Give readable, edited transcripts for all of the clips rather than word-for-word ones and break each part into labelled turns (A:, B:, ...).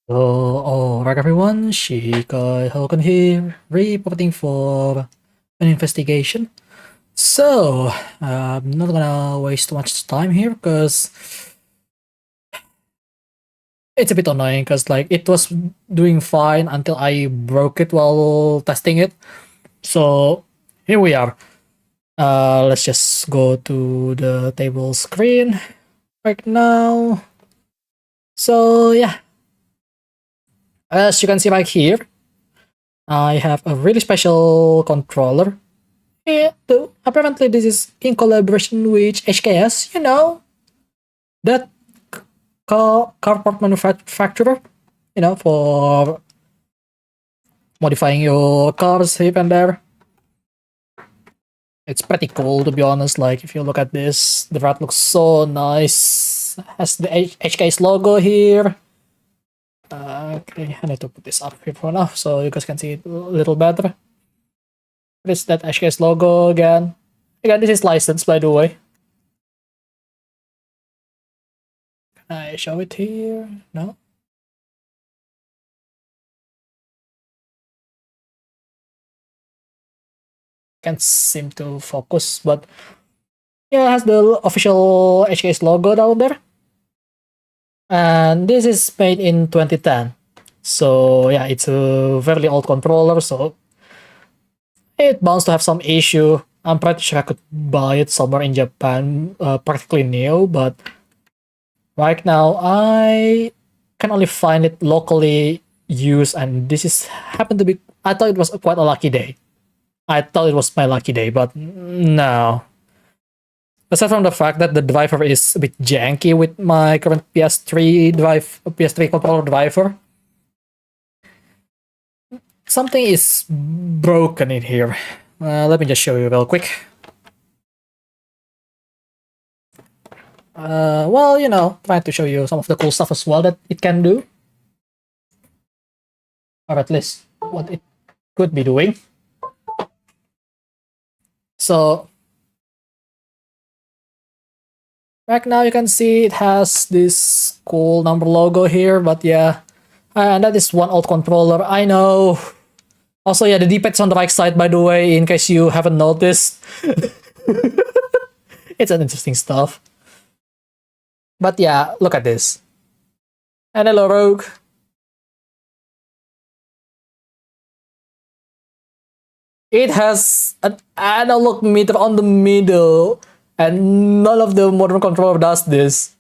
A: Alright everyone, Shikai Hogan here, reporting for an investigation. So, I'm not gonna waste too much time here because it's a bit annoying because like it was doing fine until I broke it while testing it. So, here we are. Let's just go to the table screen right now. So, yeah, as you can see right here, I have a really special controller. Yeah, apparently this is in collaboration with HKS, that car part manufacturer, for modifying your cars here and there. It's pretty cool, to be honest. Like, if you look at this, the rat looks so nice. Has the HKS logo here. Okay, I need to put this up here for now so you guys can see it a little better. What is that HKS logo again? Again, this is licensed, by the way. Can I show it here? No? Can't seem to focus, but yeah, it has the official HKS logo down there. And this is made in 2010. So yeah, it's a fairly old controller, so it bound to have some issue. I'm pretty sure I could buy it somewhere in Japan, practically new, but right now I can only find it locally used, and this is happened to be. I thought it was quite a lucky day. I thought it was my lucky day, but no. Aside from the fact that the driver is a bit janky with my current PS3 controller driver, something is broken in here. Let me just show you real quick. Well, trying to show you some of the cool stuff as well that it can do. Or at least what it could be doing. So, right now you can see it has this cool number logo here, but yeah. And that is one old controller, I know. Also, yeah, the D-pad's on the right side, by the way, in case you haven't noticed. It's an interesting stuff. But yeah, look at this. And hello, Rogue. It has an analog meter on the middle, and none of the modern controller does this.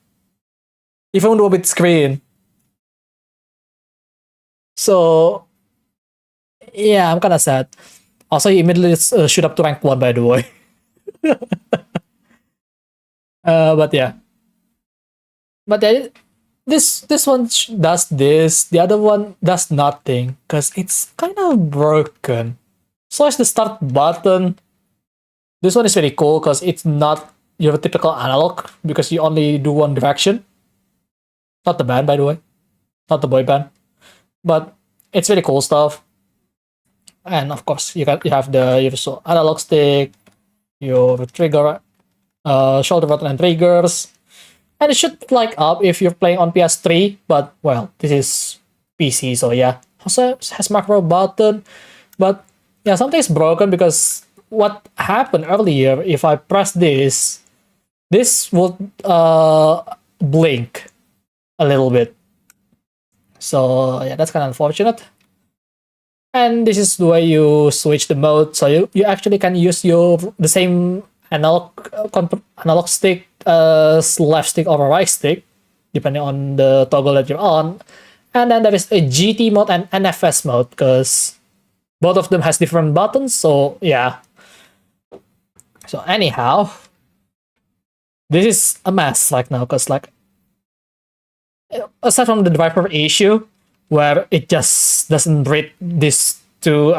A: Even though with screen. So, yeah, I'm kinda sad. Also, you immediately shoot up to rank 1, by the way. But yeah. But this one does this, the other one does nothing, because it's kind of broken. So is the start button. This one is very cool, because it's not your typical analog, because you only do one direction. Not the band, by the way. Not the boy band. But it's very cool stuff. And of course, you have the universal analog stick, your trigger, shoulder button and triggers. And it should light up if you're playing on PS3, but well, this is PC, so yeah. Also has macro button, but yeah, something's broken because what happened earlier, if I press this would blink a little bit. So yeah, that's kind of unfortunate. And this is the way you switch the mode, so you actually can use the same analog stick as left stick or right stick, depending on the toggle that you're on. And then there is a GT mode and NFS mode, because both of them has different buttons, so yeah. So anyhow, this is a mess right now, because like, aside from the driver issue, where it just doesn't read this to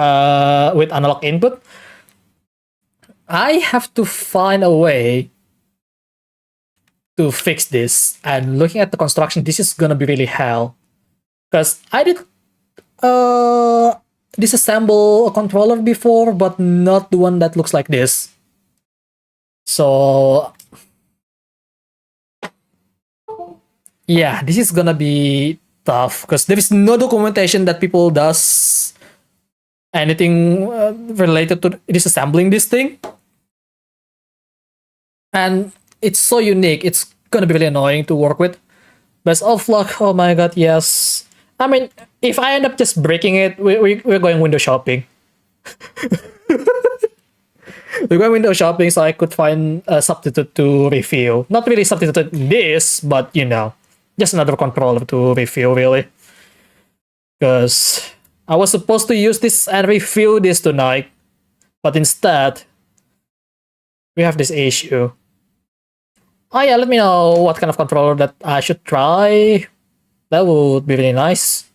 A: with analog input, I have to find a way to fix this. And looking at the construction, this is gonna be really hell, because I did disassemble a controller before, but not the one that looks like this. So yeah, this is gonna be stuff because there is no documentation that people does anything related to disassembling this thing, and it's so unique. It's gonna be really annoying to work with. Best of luck. Oh my god, yes. I mean, if I end up just breaking it, we're going window shopping. We're going window shopping so I could find a substitute to refill. Not really substitute this, but you know, just another controller to refill, really. Because I was supposed to use this and refill this tonight, but instead, we have this issue. Oh yeah, let me know what kind of controller that I should try. That would be really nice.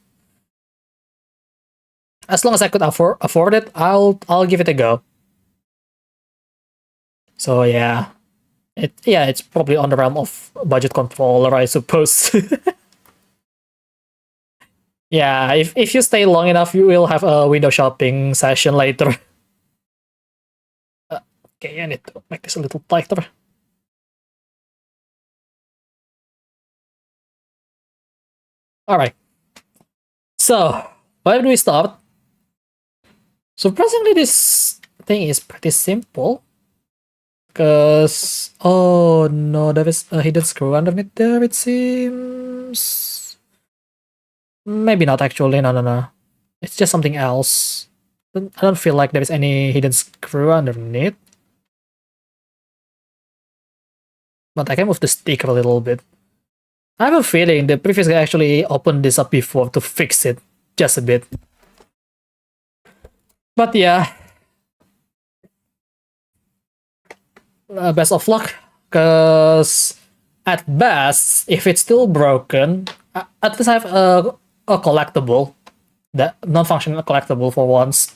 A: As long as I could afford it, I'll give it a go. So yeah, it's probably on the realm of budget controller, I suppose. Yeah, if you stay long enough, you will have a window shopping session later. Okay, I need to make this a little tighter. All right. So where do we start? Surprisingly, this thing is pretty simple. Because, oh no, there is a hidden screw underneath there, it seems. Maybe not actually, no. It's just something else. I don't feel like there is any hidden screw underneath. But I can move the sticker a little bit. I have a feeling the previous guy actually opened this up before to fix it just a bit. But yeah, best of luck, because at best, if it's still broken, at least I have a collectible, that non-functional collectible for once,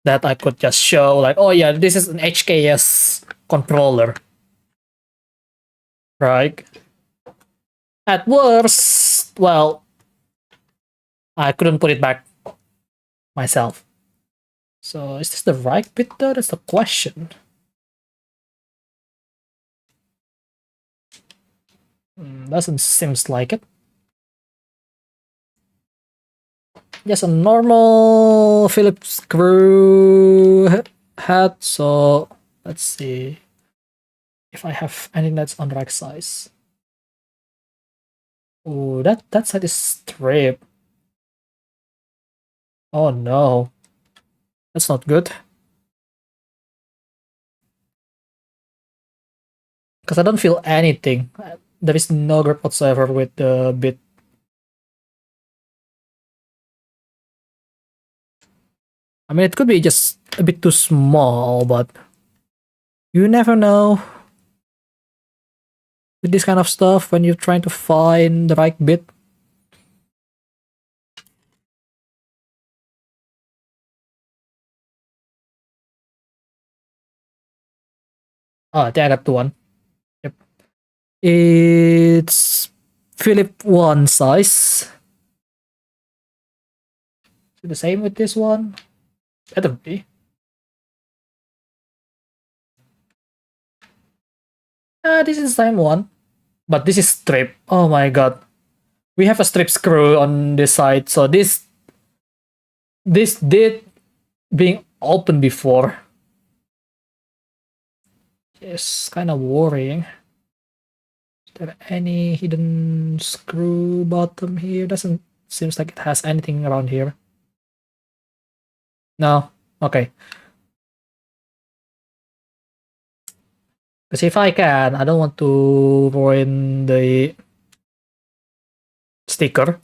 A: that I could just show, like, oh yeah, this is an HKS controller, right? At worst, well, I couldn't put it back myself. So is this the right bit though? That's the question. Doesn't seems like it. Just a normal Phillips screw head. So let's see if I have anything that's on the right size. Oh, that side is stripped. Oh no, that's not good. Because I don't feel anything. There is no grip whatsoever with the bit. I mean, it could be just a bit too small, but you never know with this kind of stuff when you're trying to find the right bit. Oh, I think I got the one. Yep. It's Philip 1 size. The same with this one? Better be. This is the same one. But this is strip. Oh my god. We have a strip screw on this side, so this did being open before. It's kind of worrying. Is there any hidden screw bottom here? Doesn't seems like it has anything around here. No. Okay. Because if I can, I don't want to ruin the sticker.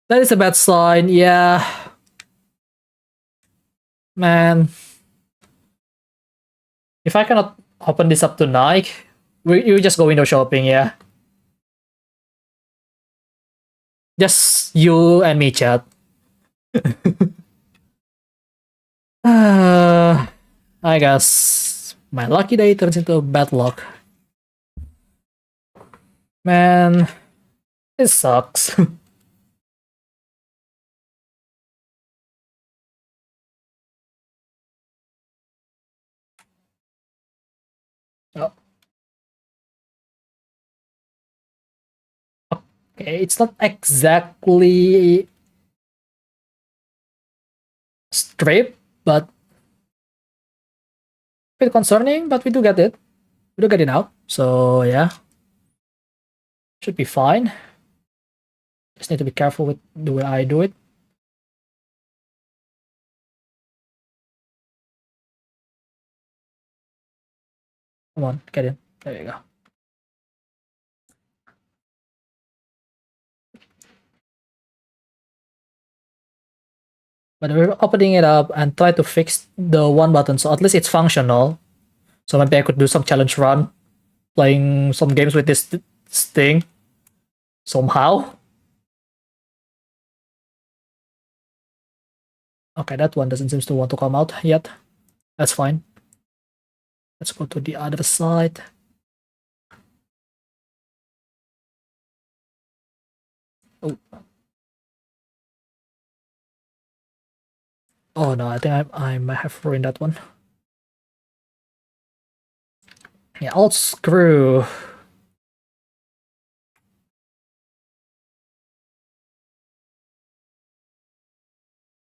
A: That is a bad sign, yeah. Man. If I cannot open this up tonight, you just go window shopping, yeah. Just you and me, chat. I guess my lucky day turns into a bad luck. Man, it sucks. Oh. Okay, it's not exactly straight, but a bit concerning, but we do get it. We do get it out. So yeah. Should be fine. Just need to be careful with the way I do it. Come on, get in. There you go. But we're opening it up and try to fix the one button so at least it's functional. So maybe I could do some challenge run, playing some games with this thing somehow. Okay, that one doesn't seem to want to come out yet. That's fine. Let's go to the other side. Oh. Oh no, I think I might have ruined that one. Yeah, alt screw.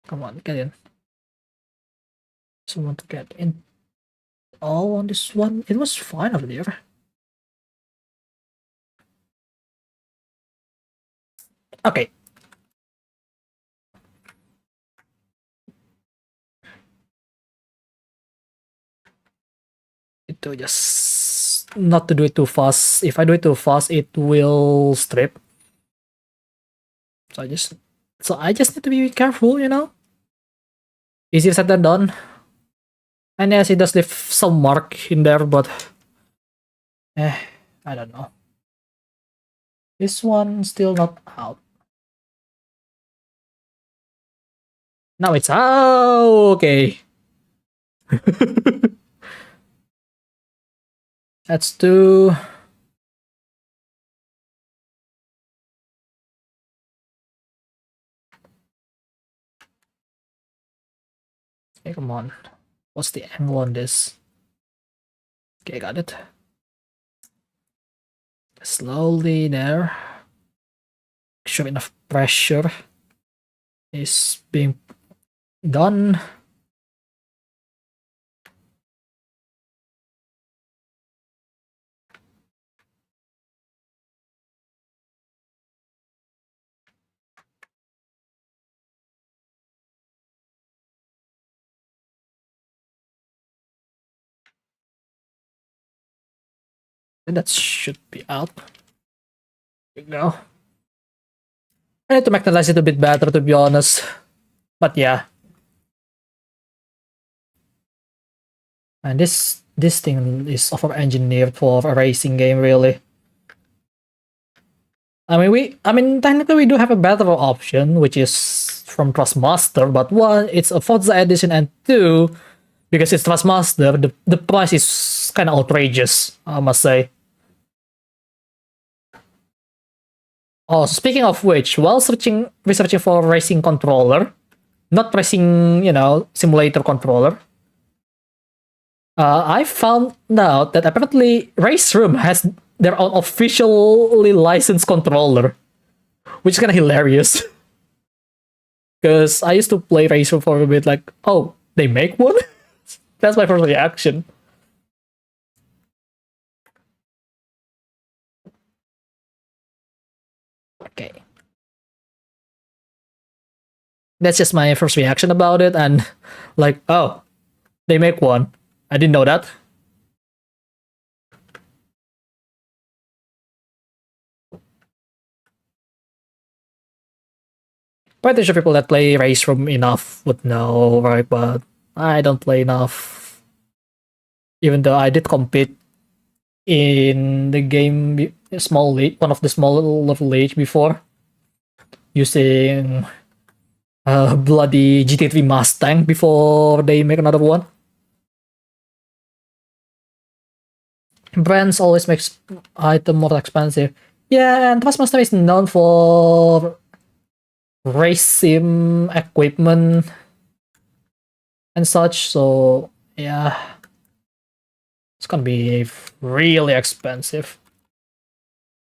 A: Come on, get in. Someone to get in. Oh, on this one, it was fine over there. Okay. To just not to do it too fast. If I do it too fast, it will strip. So I just need to be careful, you know. Easier said than done. And yes, it does leave some mark in there, but I don't know. This one still not out. Now it's out. Okay. Let's do. Okay, come on. What's the angle on this? Okay, got it. Slowly there. Make sure enough pressure is being done. And that should be out. There we go. I need to magnetize it a bit better, to be honest. But yeah. And this thing is over engineered for a racing game, really. I mean technically we do have a better option, which is from Trustmaster, but one, it's a Forza edition, and two, because it's Trustmaster, the price is kinda outrageous, I must say. Oh, speaking of which, while researching for racing controller, not racing, you know, simulator controller, I found out that apparently Race Room has their own officially licensed controller, which is kind of hilarious. Because I used to play Race Room for a bit, like, oh, they make one? That's my first reaction. Okay. That's just my first reaction about it, and like, oh, they make one. I didn't know that. Pretty sure people that play Race Room enough would know, right? But I don't play enough. Even though I did compete in the game small league, one of the small level league before, using bloody GT3 Mustang before they make another one. Brands always makes item more expensive. Yeah, and Taskmaster is known for race sim equipment and such, so yeah, it's gonna be really expensive.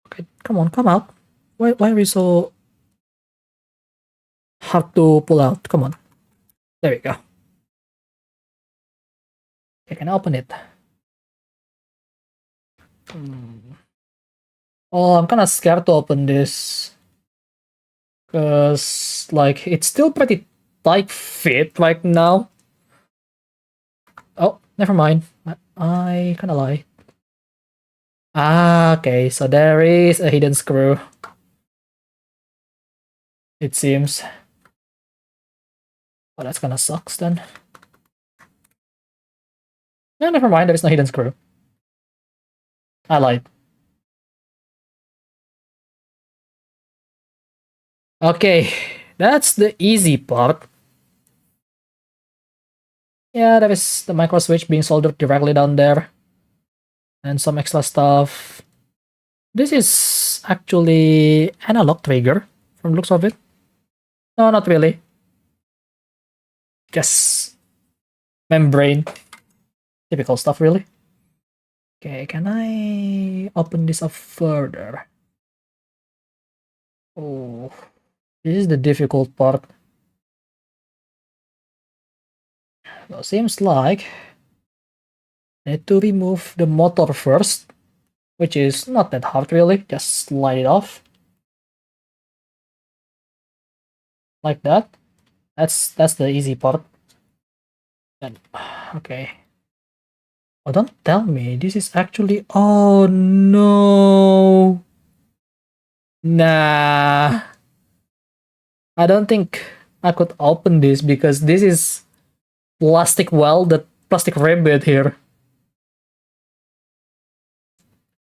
A: Okay, come on, come out. Why are we so hard to pull out? Come on. There we go. Okay, can I open it? Oh, I'm kind of scared to open this. Because, like, it's still pretty tight fit right now. Oh, never mind. I kind of lie. Ah, okay, so there is a hidden screw. It seems. Oh, that's kind of sucks then. No, never mind, there is no hidden screw. I lied. Okay, that's the easy part. Yeah, there is the micro switch being soldered directly down there. And some extra stuff. This is actually analog trigger from the looks of it. No, not really. Just membrane. Typical stuff, really. Okay, can I open this up further? Oh, this is the difficult part. So seems like I need to remove the motor first, which is not that hard really. Just slide it off. Like that. That's the easy part. And okay. Oh, don't tell me this is actually. Oh no. Nah. I don't think I could open this because this is plastic welded, plastic ribbed here.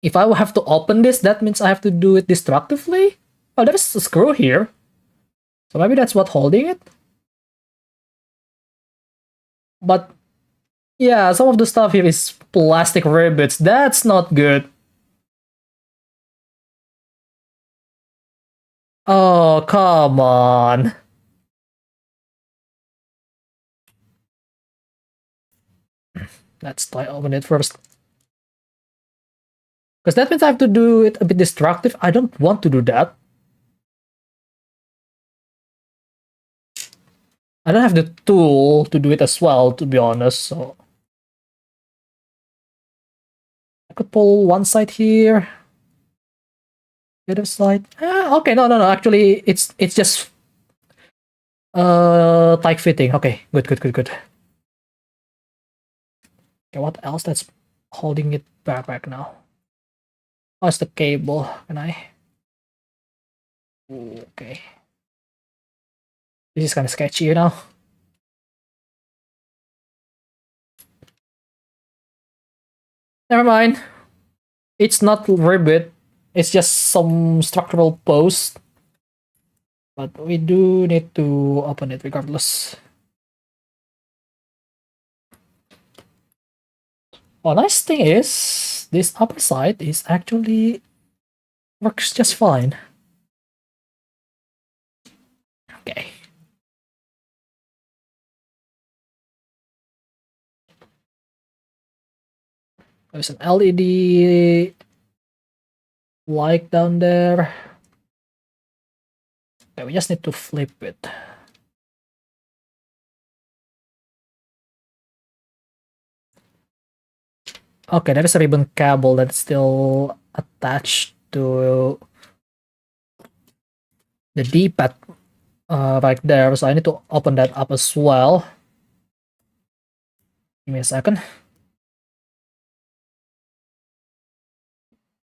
A: If I have to open this, that means I have to do it destructively? Oh, there's a screw here. So maybe that's what holding it? But yeah, some of the stuff here is plastic rivets. That's not good. Oh, come on. Let's try open it first. Because that means I have to do it a bit destructive. I don't want to do that. I don't have the tool to do it as well, to be honest, so... I could pull one side here. The other side. Okay, no. Actually, it's just tight fitting. Okay, good. Okay, what else that's holding it back now? Oh, it's the cable. Can I? Okay. This is kind of sketchy, you know. Never mind. It's not ribbit. It's just some structural post. But we do need to open it regardless. Oh, nice thing is, this upper side is actually works just fine. Okay. There's an LED light down there. Okay, we just need to flip it. Okay, there is a ribbon cable that's still attached to the D-pad right there, so I need to open that up as well. Give me a second.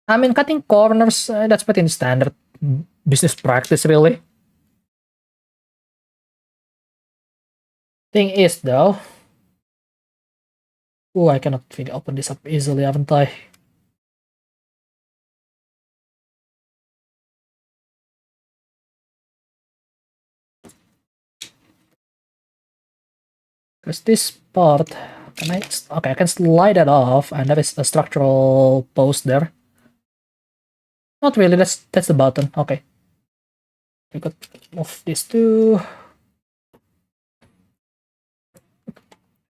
A: I mean, cutting corners, that's pretty standard business practice, really. Thing is, though... Oh, I cannot really open this up easily, haven't I? Because this part... Can I... Okay, I can slide it off, and there is a structural post there. Not really, that's the button. Okay. We could move this too.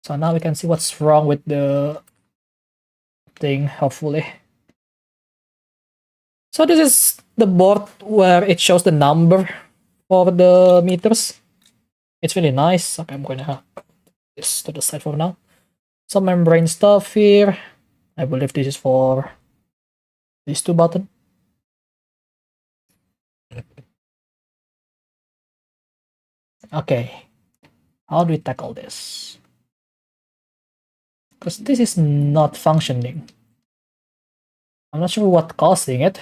A: So now we can see what's wrong with the thing, hopefully. So this is the board where it shows the number for the meters. It's really nice. Okay, I'm gonna put this to the side for now. Some membrane stuff here. I believe this is for these two buttons. Okay, how do we tackle this? Because this is not functioning. I'm not sure what's causing it.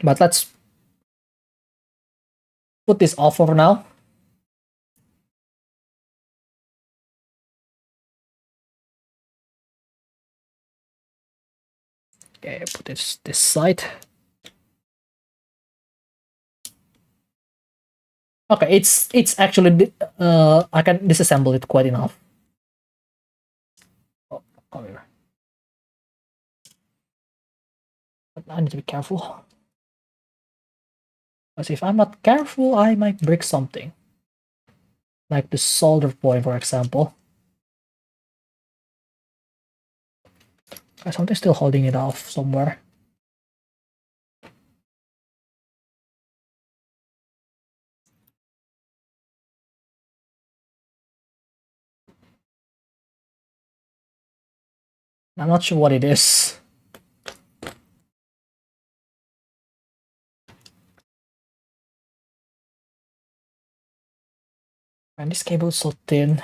A: But let's put this off for now. Okay, put this side. Okay, it's actually I can disassemble it quite enough. Oh, come here. But I need to be careful. Because if I'm not careful, I might break something. Like the solder point, for example. Okay, something's still holding it off somewhere. I'm not sure what it is. And this cable is so thin.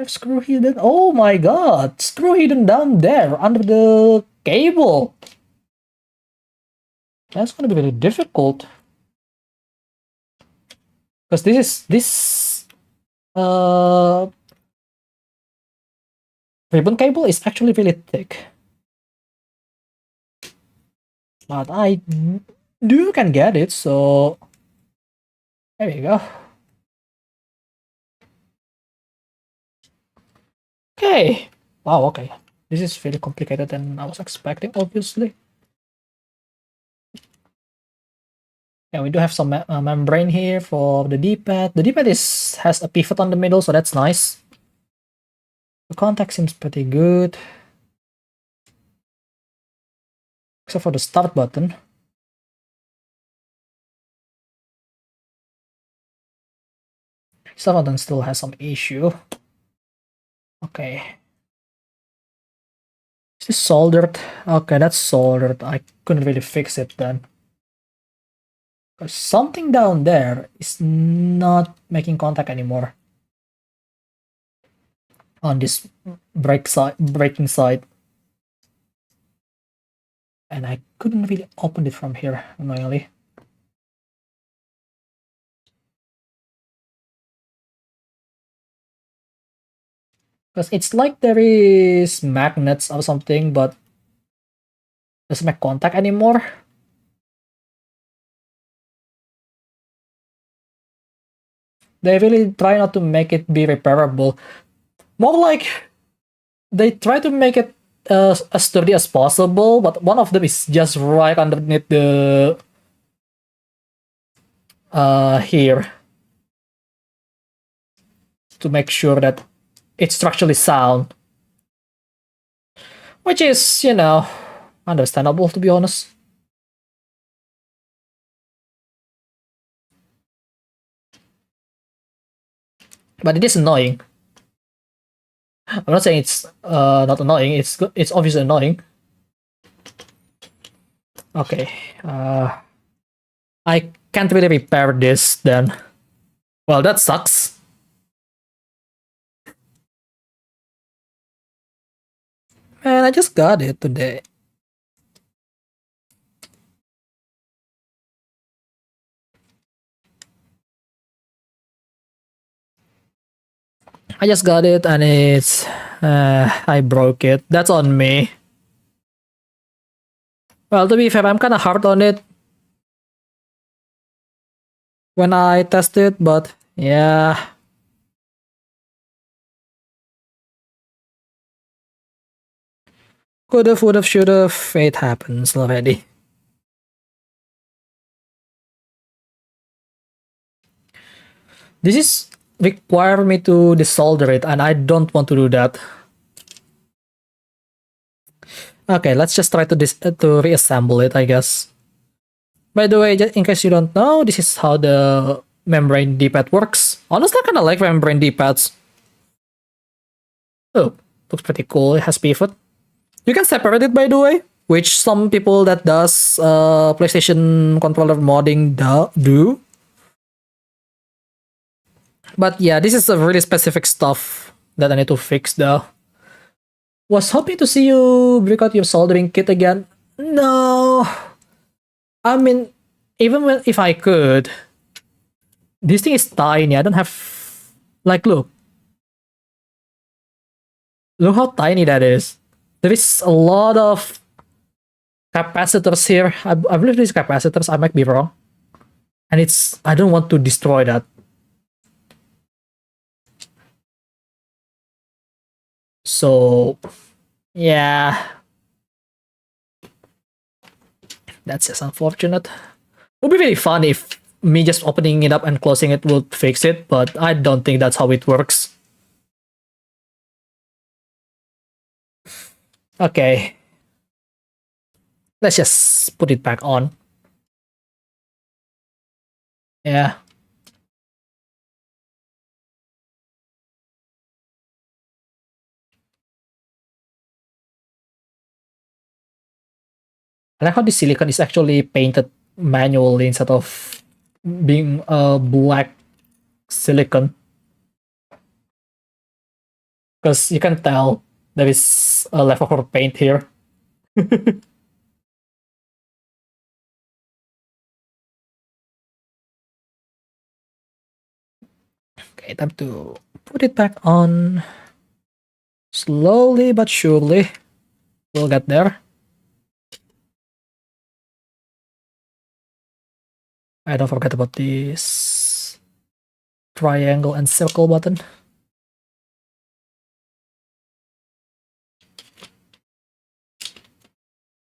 A: Screw hidden. Oh my god! Screw hidden down there under the cable. That's gonna be really difficult. Because this ribbon cable is actually really thick. But I do can get it, so there you go. Okay. Wow, okay. This is really complicated than I was expecting, obviously. And we do have some membrane here for the D-pad. The D-pad has a pivot on the middle, so that's nice. The contact seems pretty good. Except for the start button. Start button still has some issue. Okay. Is this soldered? Okay, that's soldered. I couldn't really fix it then. Because something down there is not making contact anymore. On this breaking side. And I couldn't really open it from here, annoyingly. Because it's like there is magnets or something, but doesn't make contact anymore. They really try not to make it be repairable. More like they try to make it as sturdy as possible, but one of them is just right underneath the here to make sure that it's structurally sound, which is, you know, understandable, to be honest. But it is annoying. I'm not saying it's not annoying. It's obviously annoying. Okay. I can't really repair this then. Well, that sucks. Man, I just got it today. I just got it and it's I broke it. That's on me. Well, to be fair, I'm kind of hard on it when I test it, but yeah. Could've, would've, should've. It happens already. This is require me to desolder it, and I don't want to do that. Okay, let's just try to reassemble it, I guess. By the way, just in case you don't know, this is how the membrane D-pad works. Honestly, I kind of like membrane D-pads. Oh, looks pretty cool. It has pivot. You can separate it, by the way, which some people that does PlayStation controller modding do. But yeah, this is a really specific stuff that I need to fix though. Was hoping to see you break out your soldering kit again. No. I mean, even if I could, this thing is tiny. I don't have, like, look how tiny that is. There is a lot of capacitors here. I believe these capacitors. I might be wrong, and I don't want to destroy that. So yeah, that's just unfortunate. It would be really fun if me just opening it up and closing it would fix it, but I don't think that's how it works. Okay. Let's just put it back on. Yeah. I like how the silicon is actually painted manually instead of being a black silicon. Because you can tell there is a leftover paint here. Okay, time to put it back on. Slowly but surely, we'll get there. I don't forget about this triangle and circle button.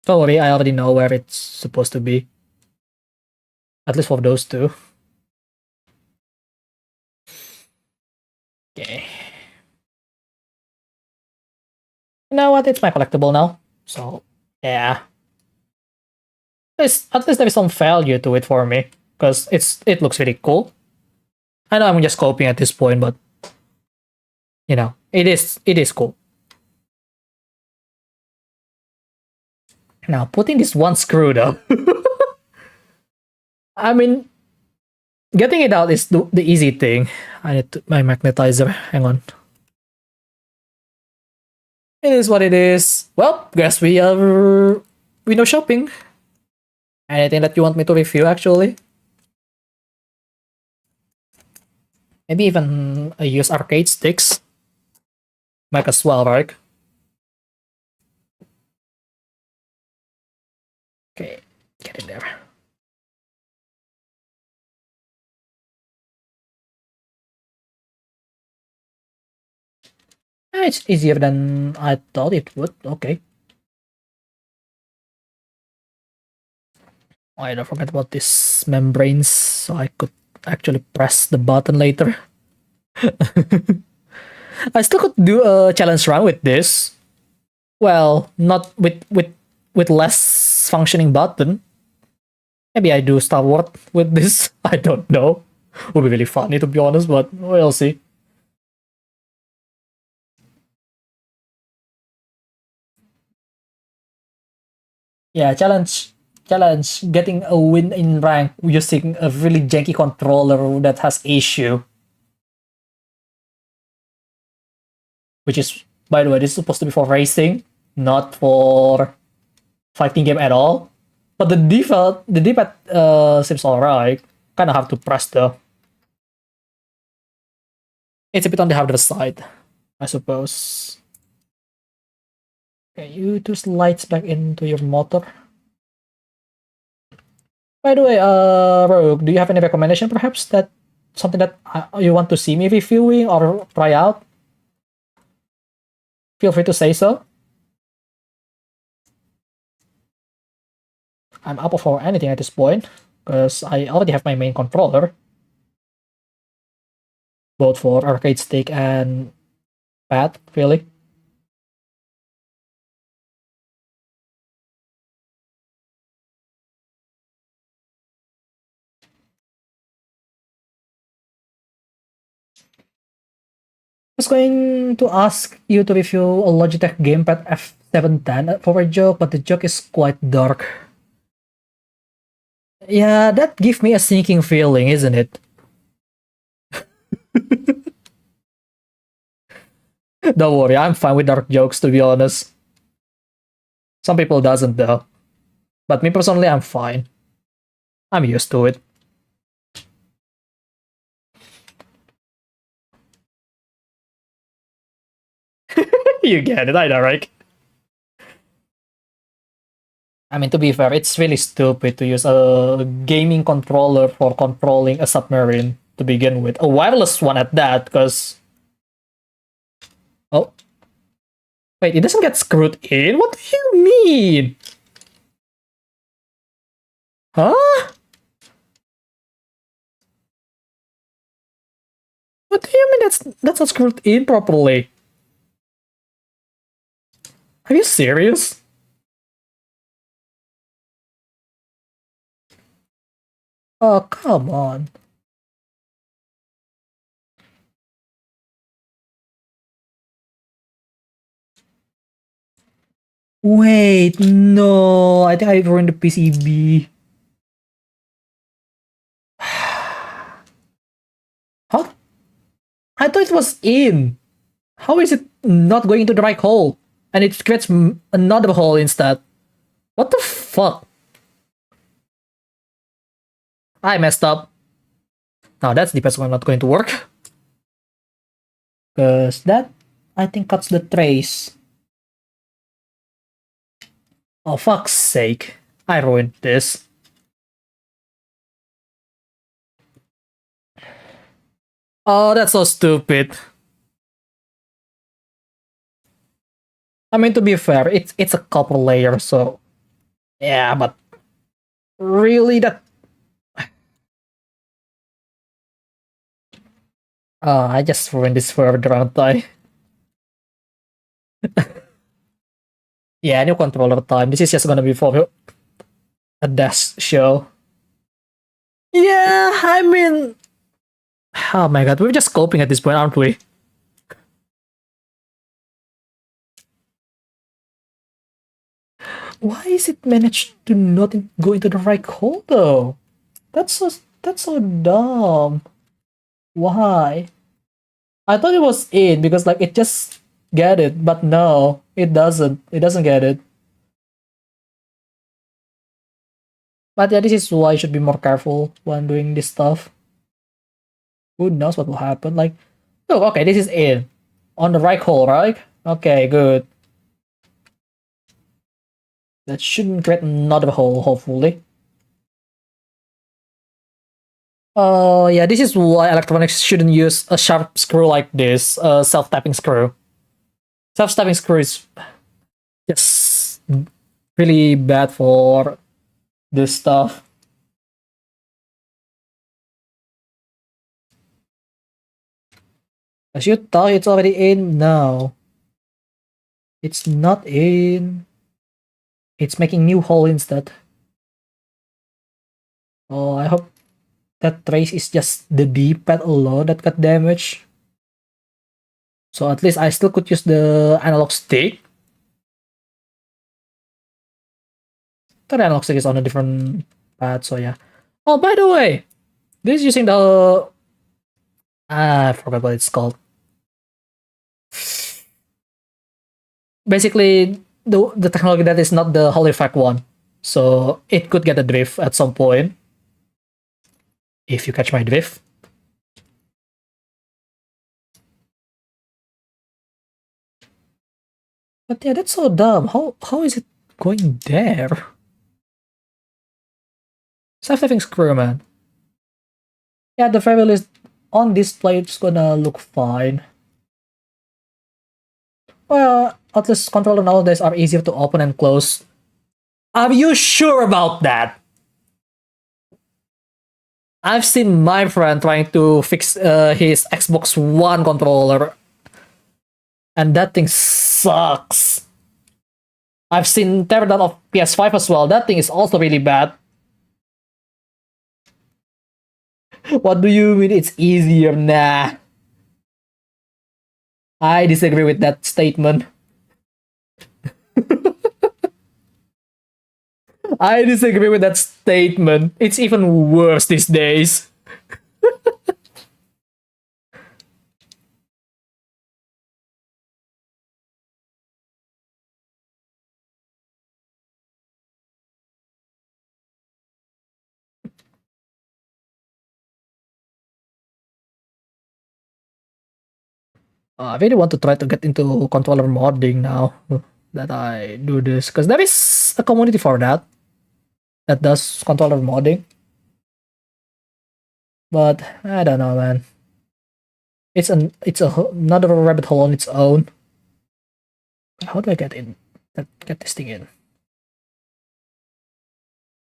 A: Don't worry, I already know where it's supposed to be. At least for those two. Okay. You know what? It's my collectible now. So, yeah. At least there is some value to it for me. Because it looks really cool. I know I'm just copying at this point, but you know, it is cool. Now putting this one screw though. I mean, getting it out is the easy thing. I need my magnetizer. Hang on. It is what it is. Well, guess we are window shopping. Anything that you want me to review actually? Maybe even use arcade sticks. Might as well, right? Okay, get in there. It's easier than I thought it would. Okay. I don't forget about these membranes, so I could actually press the button later. I still could do a challenge run with this. Well, not with less functioning button. Maybe I do Star Wars with this. I don't know. Would be really funny to be honest, but we'll see. Yeah, challenge getting a win in rank using a really janky controller that has issue. Which is, by the way, this is supposed to be for racing, not for fighting game at all. But the D-pad seems alright. Kind of have to press though. It's a bit on the harder side, I suppose. Okay, you two slides back into your motor. By the way, Rogue, do you have any recommendation perhaps that something that you want to see me reviewing or try out? Feel free to say so. I'm up for anything at this point because I already have my main controller. both for arcade stick and pad, really. I was going to ask you to review a Logitech gamepad F710 for a joke, but the joke is quite dark. Yeah, that gives me a sinking feeling, isn't it? Don't worry, I'm fine with dark jokes, to be honest. Some people doesn't though. But me personally, I'm fine. I'm used to it. You get it, I know, right? I mean, to be fair, it's really stupid to use a gaming controller for controlling a submarine to begin with. A wireless one at that, because... Oh. Wait, it doesn't get screwed in? What do you mean? Huh? What do you mean that's not screwed in properly? Are you serious? Oh, come on. Wait, no. I think I ruined the PCB. Huh? I thought it was in. How is it not going into the right hole? And it creates another hole instead. What the fuck? I messed up. Now that's the best one not going to work. Because that, I think, cuts the trace. Oh, fuck's sake. I ruined this. Oh, that's so stupid. I mean, to be fair, it's a couple layers, so... Yeah, but... Really, that... I just ruined this further, aren't I? Yeah, new controller time. This is just gonna be for a desk show. Yeah, I mean... Oh my god, we're just coping at this point, aren't we? Why is it managed to not go into the right hole though? That's so dumb. Why? I thought it was in because like it just get it, but no, it doesn't. It doesn't get it. But yeah, this is why you should be more careful when doing this stuff. Who knows what will happen? Like, oh, okay, this is in on the right hole, right? Okay, good. That shouldn't create another hole, hopefully. Oh, yeah, this is why electronics shouldn't use a sharp screw like this, a self-tapping screw. Self-tapping screw is just really bad for this stuff. As you thought it's already in, no. It's not in. It's making new hole instead. Oh, I hope that trace is just the D-pad alone that got damaged. So at least I still could use the analog stick. The analog stick is on a different pad, so yeah. Oh, by the way, this is using the... I forgot what it's called. Basically, the technology that is not the Hall effect one. So it could get a drift at some point. If you catch my drift. But yeah, that's so dumb. How is it going there? Self-tapping screw, man. Yeah, the very least on display it's gonna look fine. Well, at least controller nowadays are easier to open and close. Are you sure about that? I've seen my friend trying to fix his Xbox One controller, and that thing sucks. I've seen teardown of PS5 as well. That thing is also really bad. What do you mean it's easier? Nah. I disagree with that statement. I disagree with that statement. It's even worse these days. I really want to try to get into controller modding now that I do this, because there is a community for that does controller modding. But I don't know, man. Another rabbit hole on its own. How do I get in? Get this thing in?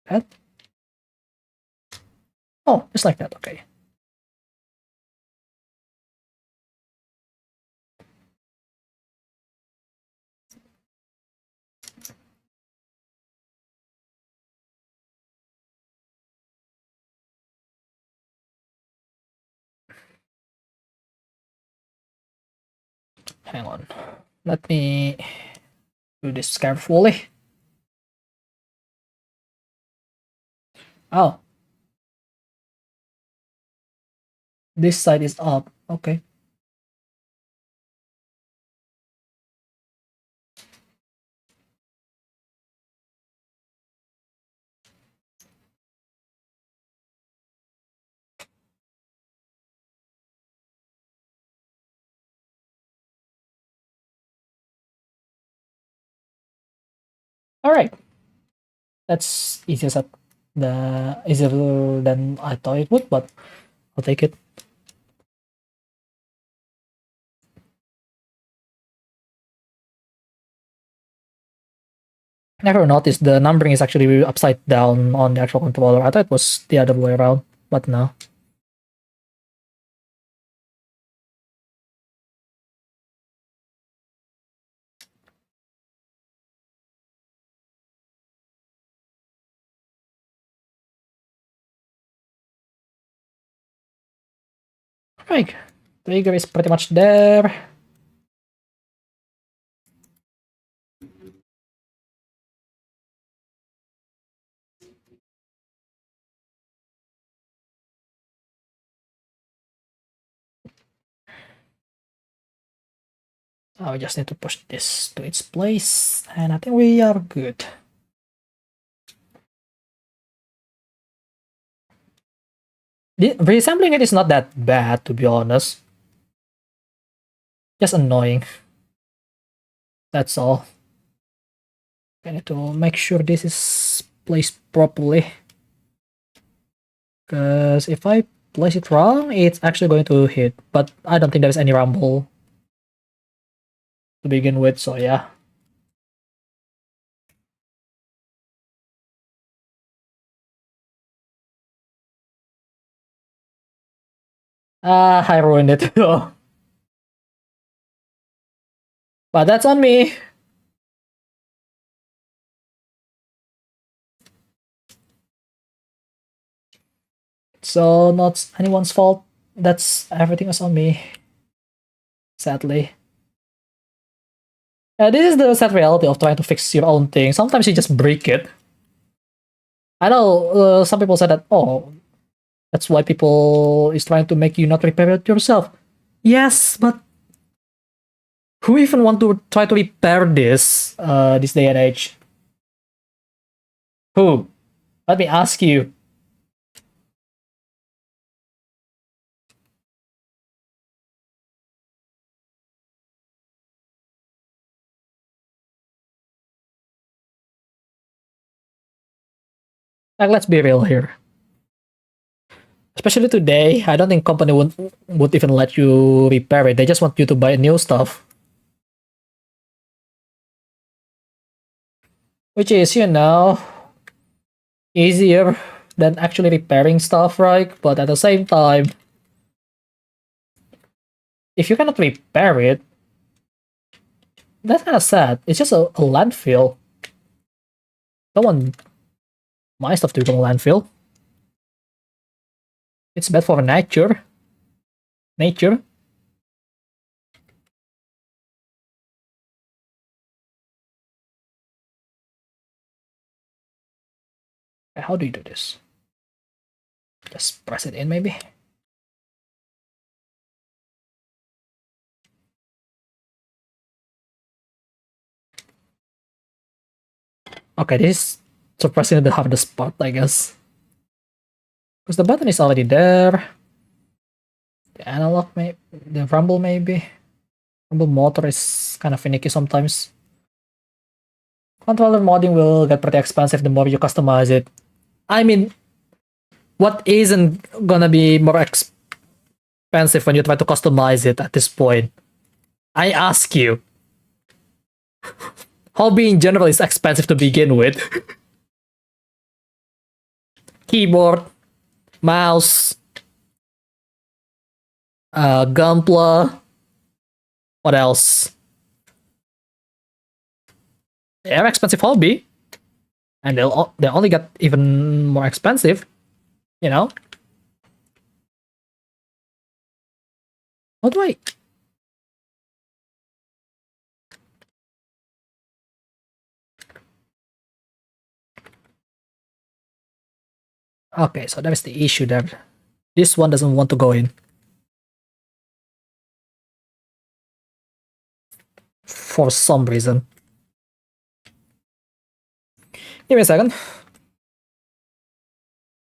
A: That? Oh, just like that. Okay. Hang on. Let me do this carefully. Oh. This side is up. Okay. All right. That's easier than I thought it would, but I'll take it. Never noticed the numbering is actually upside down on the actual controller. I thought it was the other way around, but no. Right. Trigger is pretty much there. I just need to push this to its place, and I think we are good. Reassembling it is not that bad, to be honest. Just annoying. That's all. I need to make sure this is placed properly. Because if I place it wrong, it's actually going to hit. But I don't think there's any rumble to begin with, so yeah. I ruined it. But that's on me. So not anyone's fault. Everything was on me. Sadly. This is the sad reality of trying to fix your own thing. Sometimes you just break it. I know some people said that, oh, that's why people is trying to make you not repair it yourself. Yes, but who even want to try to repair this this day and age? Who? Let me ask you. Like, let's be real here. Especially today, I don't think company would even let you repair it. They just want you to buy new stuff. Which is, easier than actually repairing stuff, right? But at the same time, if you cannot repair it, that's kind of sad. It's just a landfill. Don't want my stuff to become a landfill. It's bad for nature. Nature. How do you do this? Just press it in, maybe? Okay, this is surprisingly the hardest part, I guess. Because the button is already there. The analog, maybe. The rumble, maybe. Rumble motor is kind of finicky sometimes. Controller modding will get pretty expensive the more you customize it. I mean, what isn't gonna be more expensive when you try to customize it at this point? I ask you. Hobby in general is expensive to begin with. Keyboard, mouse, Gunpla. What else? They're expensive hobby, and they only get even more expensive. You know. How do I? Okay, so that is the issue there. This one doesn't want to go in. For some reason. Give me a second.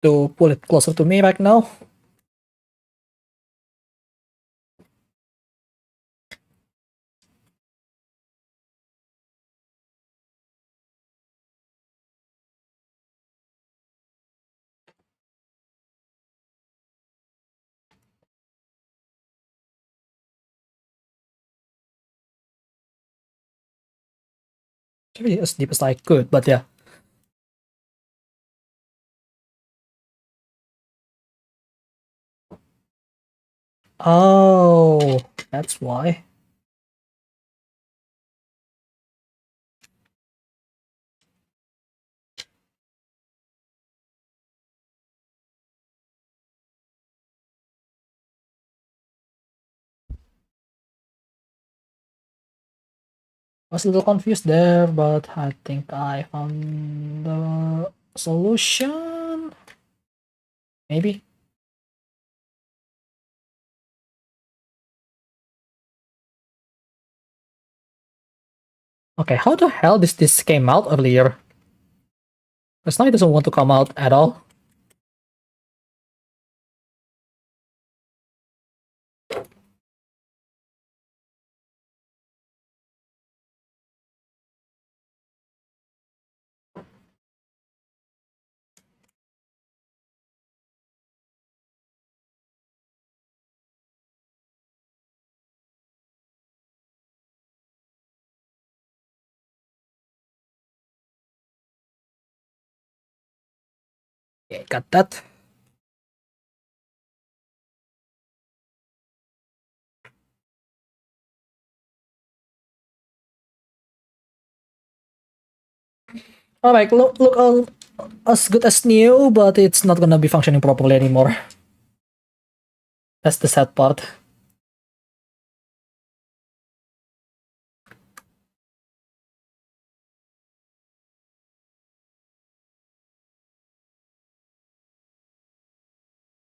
A: To pull it closer to me right now. Maybe as deep as I could, but yeah. Oh, that's why. I was a little confused there, but I think I found the solution. Maybe. Okay, how the hell did this came out earlier? Because now it doesn't want to come out at all. Yeah, got that. Alright, look all as good as new, but it's not gonna be functioning properly anymore. That's the sad part.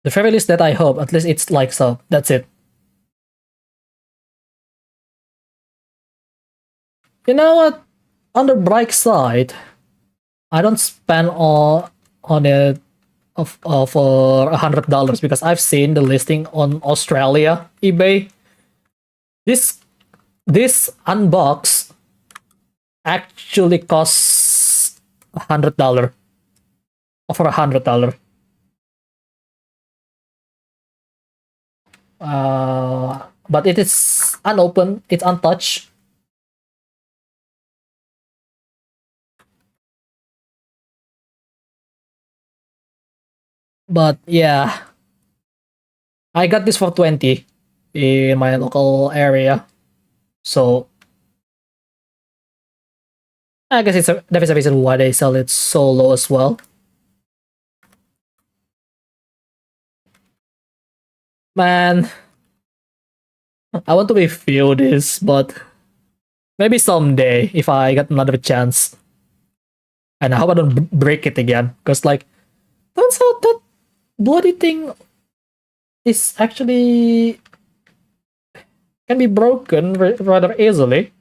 A: The very least that I hope, at least it's like so. That's it. You know what? On the bright side, I don't spend on it for $100 because I've seen the listing on Australia eBay. This unbox actually costs $100. For $100. But it is unopened, it's untouched. But yeah, I got this for 20 in my local area. So I guess that is a reason why they sell it so low as well. Man, I want to review this, but maybe someday if I get another chance. And I hope I don't break it again. Because, like, turns out that bloody thing is actually can be broken rather easily.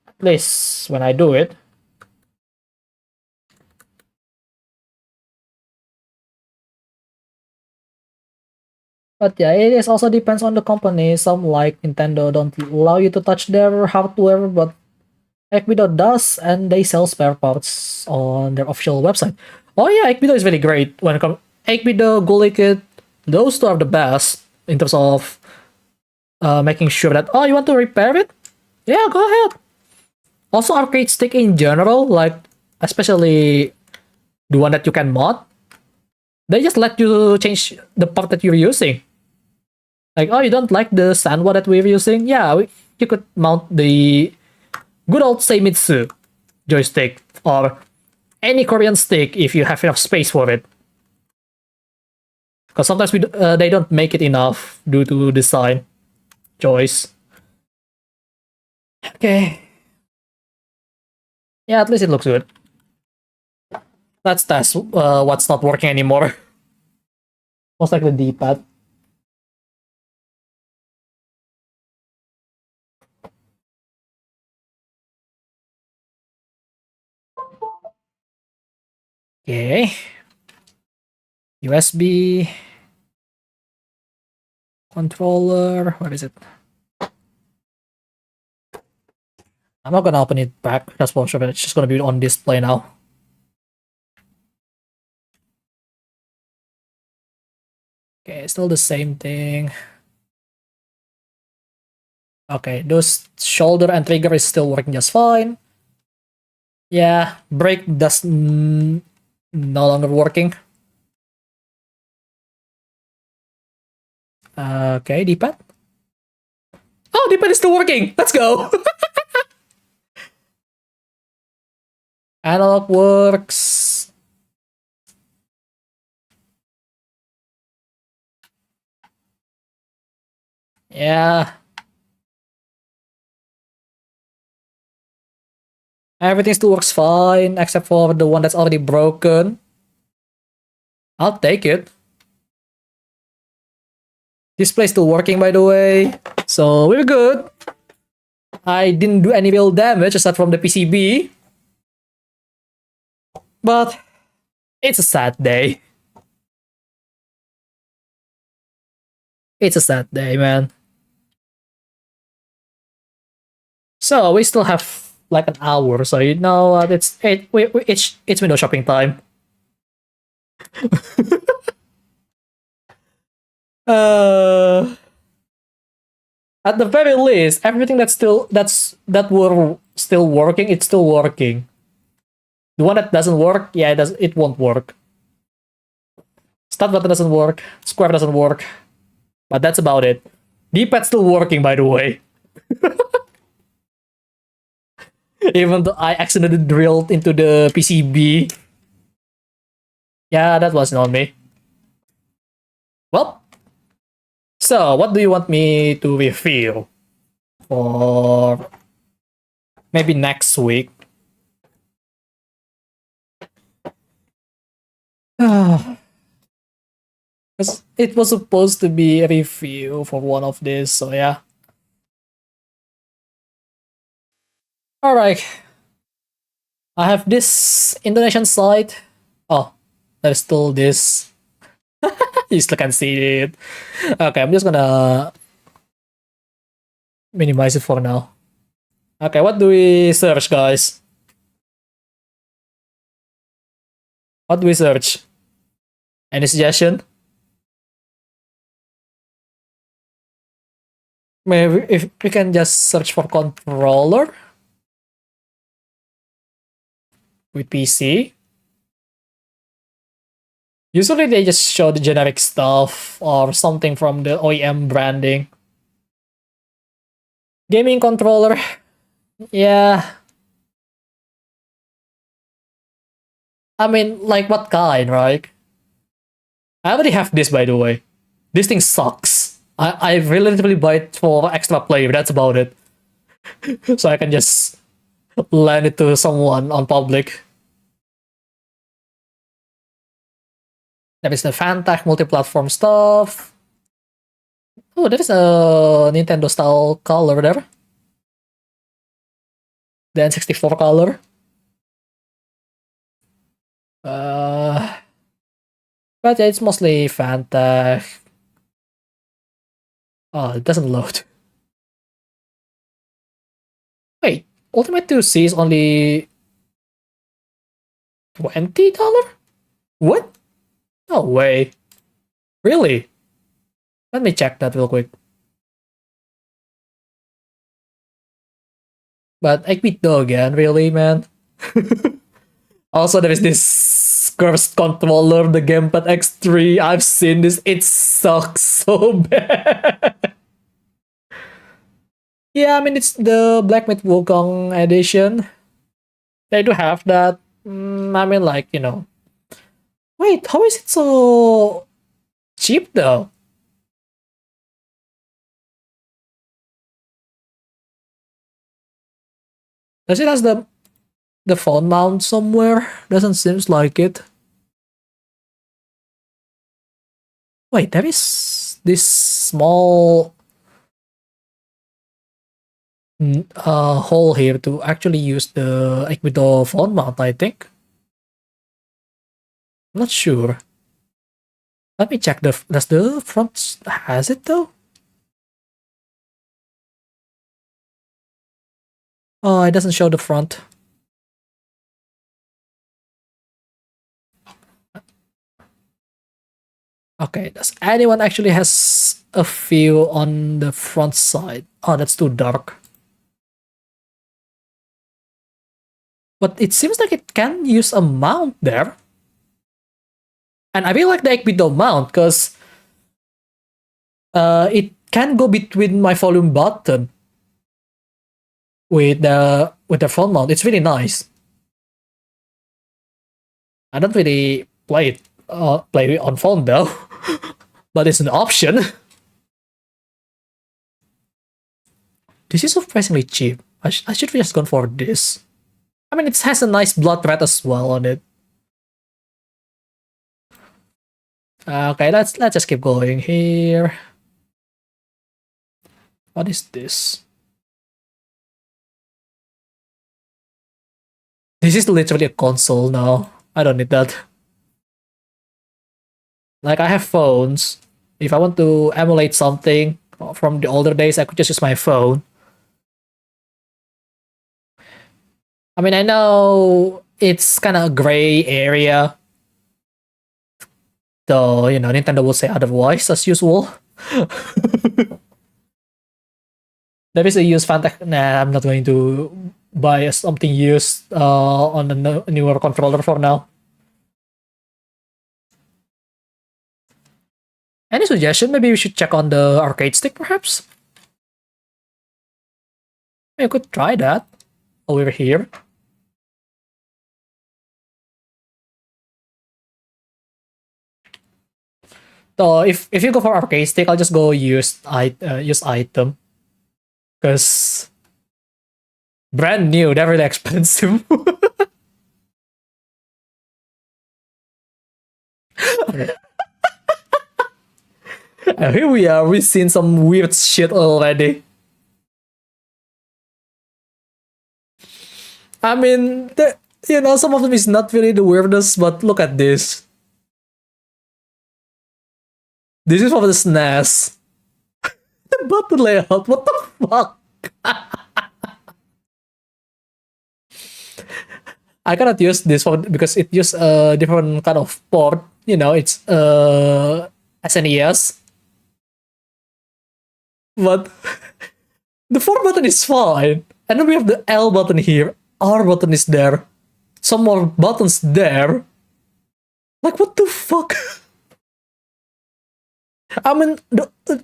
A: At least when I do it. But yeah, it is also depends on the company. Some like Nintendo don't allow you to touch their hardware, but Ekbido does, and they sell spare parts on their official website. Oh yeah, Ekbido is really great when it comes. Ekbido, Gulikit, those two are the best in terms of making sure that you want to repair it. Yeah, go ahead. Also, arcade stick in general, like especially the one that you can mod, they just let you change the part that you're using. Like, oh, you don't like the Sanwa that we're using? Yeah, you could mount the good old Seimitsu joystick or any Korean stick if you have enough space for it. Because sometimes they don't make it enough due to design choice. Okay. Yeah, at least it looks good. Let's test what's not working anymore. Most like the D-pad. Okay. USB controller. Where is it? I'm not gonna open it back. That's for sure. It's just gonna be on display now. Okay, still the same thing. Okay, those shoulder and trigger is still working just fine. Yeah, brake does no longer working. Okay, D-pad. Oh, D-pad is still working. Let's go. Analog works. Yeah. Everything still works fine except for the one that's already broken. I'll take it. Display still working, by the way. So we're good. I didn't do any real damage aside from the PCB. But it's a sad day. It's a sad day, man. So we still have like an hour. So you know what? It's window shopping time. uh, at the very least, everything that were still working, it's still working. The one that doesn't work, yeah, it won't work. Start button doesn't work, square doesn't work, but that's about it. D-pad's still working, by the way. Even though I accidentally drilled into the PCB. Yeah, that wasn't on me. Well, so what do you want me to review for maybe next week? Because it was supposed to be a review for one of these, so yeah. Alright. I have this Indonesian site. Oh, there's still this. You still can see it. Okay, I'm just gonna minimize it for now. Okay, what do we search, guys? What do we search? Any suggestion? Maybe if we can just search for controller with PC. Usually they just show the generic stuff or something from the OEM branding. Gaming controller, yeah. I mean, like what kind, right? I already have this, by the way. This thing sucks. I relatively buy it for extra play, that's about it. So I can just lend it to someone on public. There is the Fantech multi-platform stuff. Oh, there is a Nintendo style color there. The N64 color. But yeah, it's mostly Fantech. Oh, it doesn't load. Wait, Ultimate 2C is only $20? What? No way. Really? Let me check that real quick. But 8-bit though again, really, man? Also, there is this cursed controller, the Gamepad X3. I've seen this. It sucks so bad. Yeah, I mean, it's the Black Myth Wukong edition. They do have that. I mean, like, you know. Wait, how is it so cheap though? Does it has the phone mount somewhere? Doesn't seems like it. Wait, there is this small hole here to actually use the Equido phone mount, I think. I'm not sure. Let me check does the front has it though? Oh, it doesn't show the front. Okay, does anyone actually has a view on the front side? Oh, that's too dark. But it seems like it can use a mount there. And I really like the Equido mount because it can go between my volume button with the phone mount. It's really nice. I don't really play it on phone though, but it's an option. This is surprisingly cheap. I should have just gone for this. I mean, it has a nice blood red as well on it. Okay, let's just keep going here. What is this? This is literally a console now. I don't need that. Like, I have phones. If I want to emulate something from the older days, I could just use my phone. I mean, I know it's kind of a gray area. Though, you know, Nintendo will say otherwise, as usual. There is a used Fantech. Nah, I'm not going to buy something used on a newer controller for now. Any suggestion? Maybe we should check on the arcade stick, perhaps? I could try that over here. So if you go for arcade stick, I'll just go use item. Because brand new, they're really expensive. And here we are, we've seen some weird shit already. I mean, you know, some of them is not really the weirdest, but look at this. This is from the SNES. The button layout, what the fuck? I cannot use this one because it uses a different kind of port. You know, it's SNES. But the 4 button is fine. And then we have the L button here. R button is there. Some more buttons there. Like, what the fuck? I mean,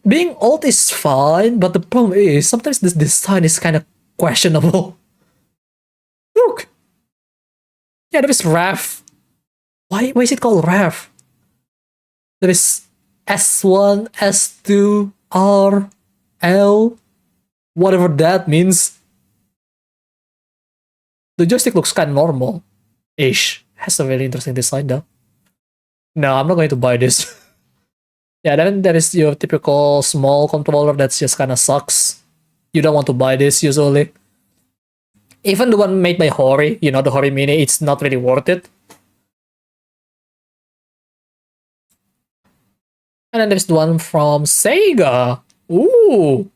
A: being old is fine, but the problem is sometimes this design is kind of questionable. Look, yeah, there is Raf. Why is it called Raf? There is S1, S2, R, L, whatever that means. The joystick looks kind of normal-ish. Has a very interesting design though. No, I'm not going to buy this. Yeah, then there is your typical small controller that just kind of sucks. You don't want to buy this usually. Even the one made by Hori, you know, the Hori Mini, it's not really worth it. And then there's the one from Sega. Ooh.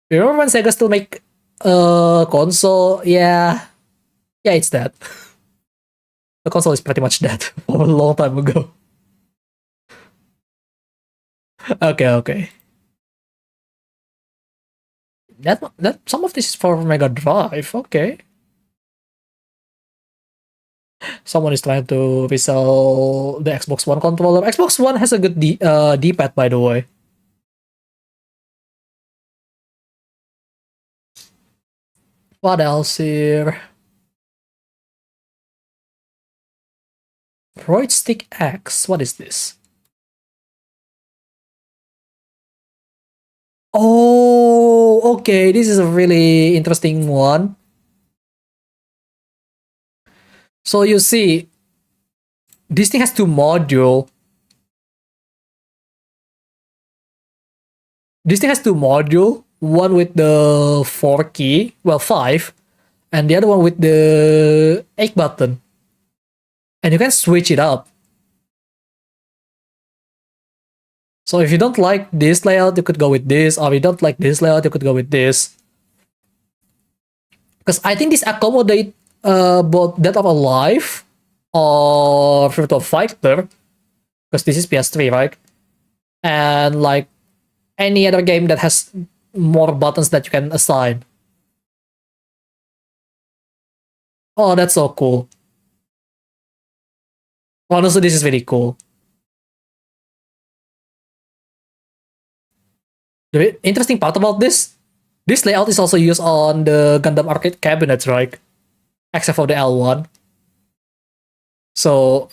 A: You remember when Sega still make a console? Yeah. Yeah, it's that. The console is pretty much dead for a long time ago. Okay. That some of this is for Mega Drive. Okay. Someone is trying to resell the Xbox One controller. Xbox One has a good D-pad, by the way. What else here? Droid Stick X. What is this? Oh, okay. This is a really interesting one. So you see, this thing has two modules. This thing has two modules. One with the 4 key, well 5, and the other one with the 8 button. And you can switch it up. So if you don't like this layout, you could go with this, or if you don't like this layout, you could go with this. Because I think this accommodate both Dead or Alive or Virtual Fighter, because this is PS3, right? And like any other game that has more buttons that you can assign. Oh, that's so cool. Honestly, this is really cool. The interesting part about this layout is also used on the Gundam arcade cabinets, right? Except for the L1. So,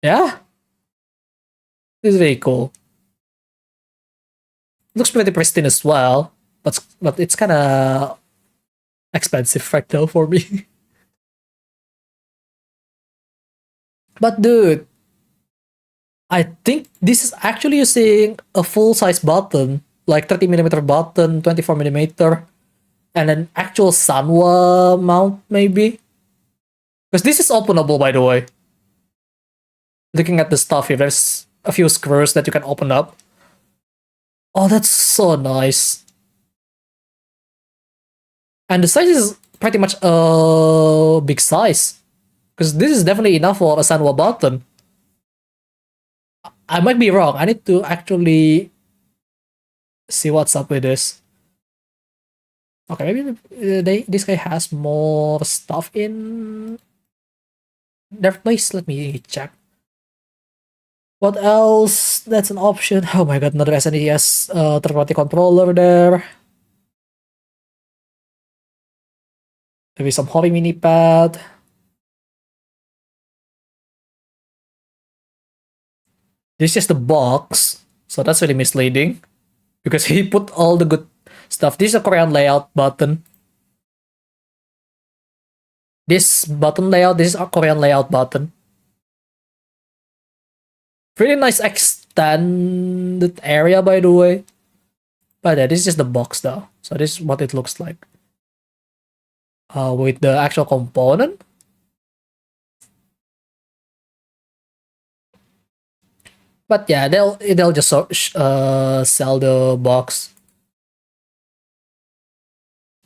A: yeah. This is very cool. Looks pretty pristine as well, but it's kind of expensive right now for me. But dude, I think this is actually using a full-size button, like 30mm button, 24mm, and an actual Sanwa mount, maybe? Because this is openable, by the way. Looking at the stuff here, there's a few screws that you can open up. Oh, that's so nice. And the size is pretty much a big size. Because this is definitely enough for a Sanwa button. I might be wrong. I need to actually see what's up with this. Okay, maybe this guy has more stuff in their place. Let me check. What else? That's an option. Oh my god, another SNES third-party controller there. Maybe some Hobby Mini Pad. This is just the box, so that's really misleading. Because he put all the good stuff. This is a Korean layout button. This button layout, this is a Korean layout button. Pretty nice extended area, by the way. But yeah, this is just the box though. So this is what it looks like. With the actual component. But yeah, they'll just sell the box.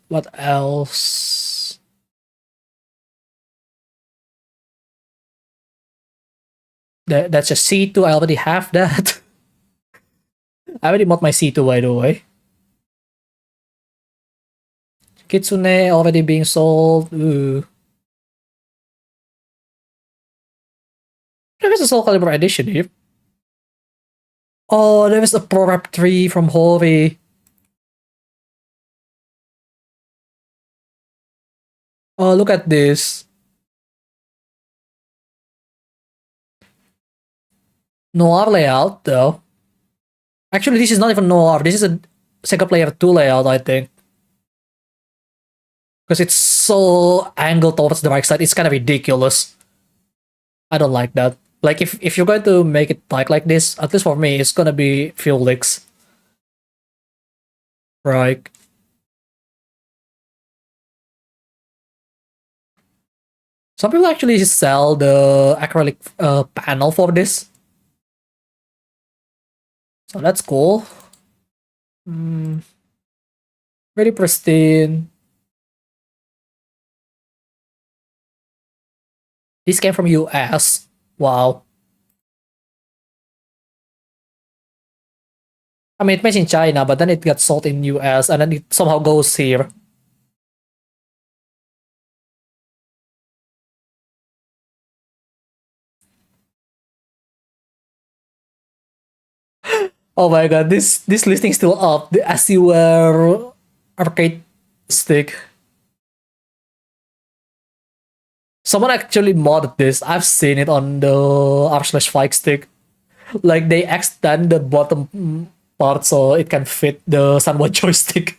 A: What else? That's a C2. I already have that. I already bought my C2, by the way. Kitsune already being sold. Ooh. is a Soul Calibur edition here. Oh, there is a Pro Rap 3 from Hori. Oh, look at this. Noir layout, though. Actually, this is not even Noir. This is a Sega Player 2 layout, I think. Because it's so angled towards the right side. It's kind of ridiculous. I don't like that. Like, if you're going to make it like this, at least for me, it's gonna be few licks. Right. Some people actually sell the acrylic panel for this. So that's cool. Very pristine. This came from US. Wow. I mean, it made in China, but then it got sold in US, and then it somehow goes here. Oh my god, this listing is still up. The Asiware arcade stick. Someone actually modded this. I've seen it on the r/Fike stick. Like, they extend the bottom part so it can fit the Sunwatch joystick.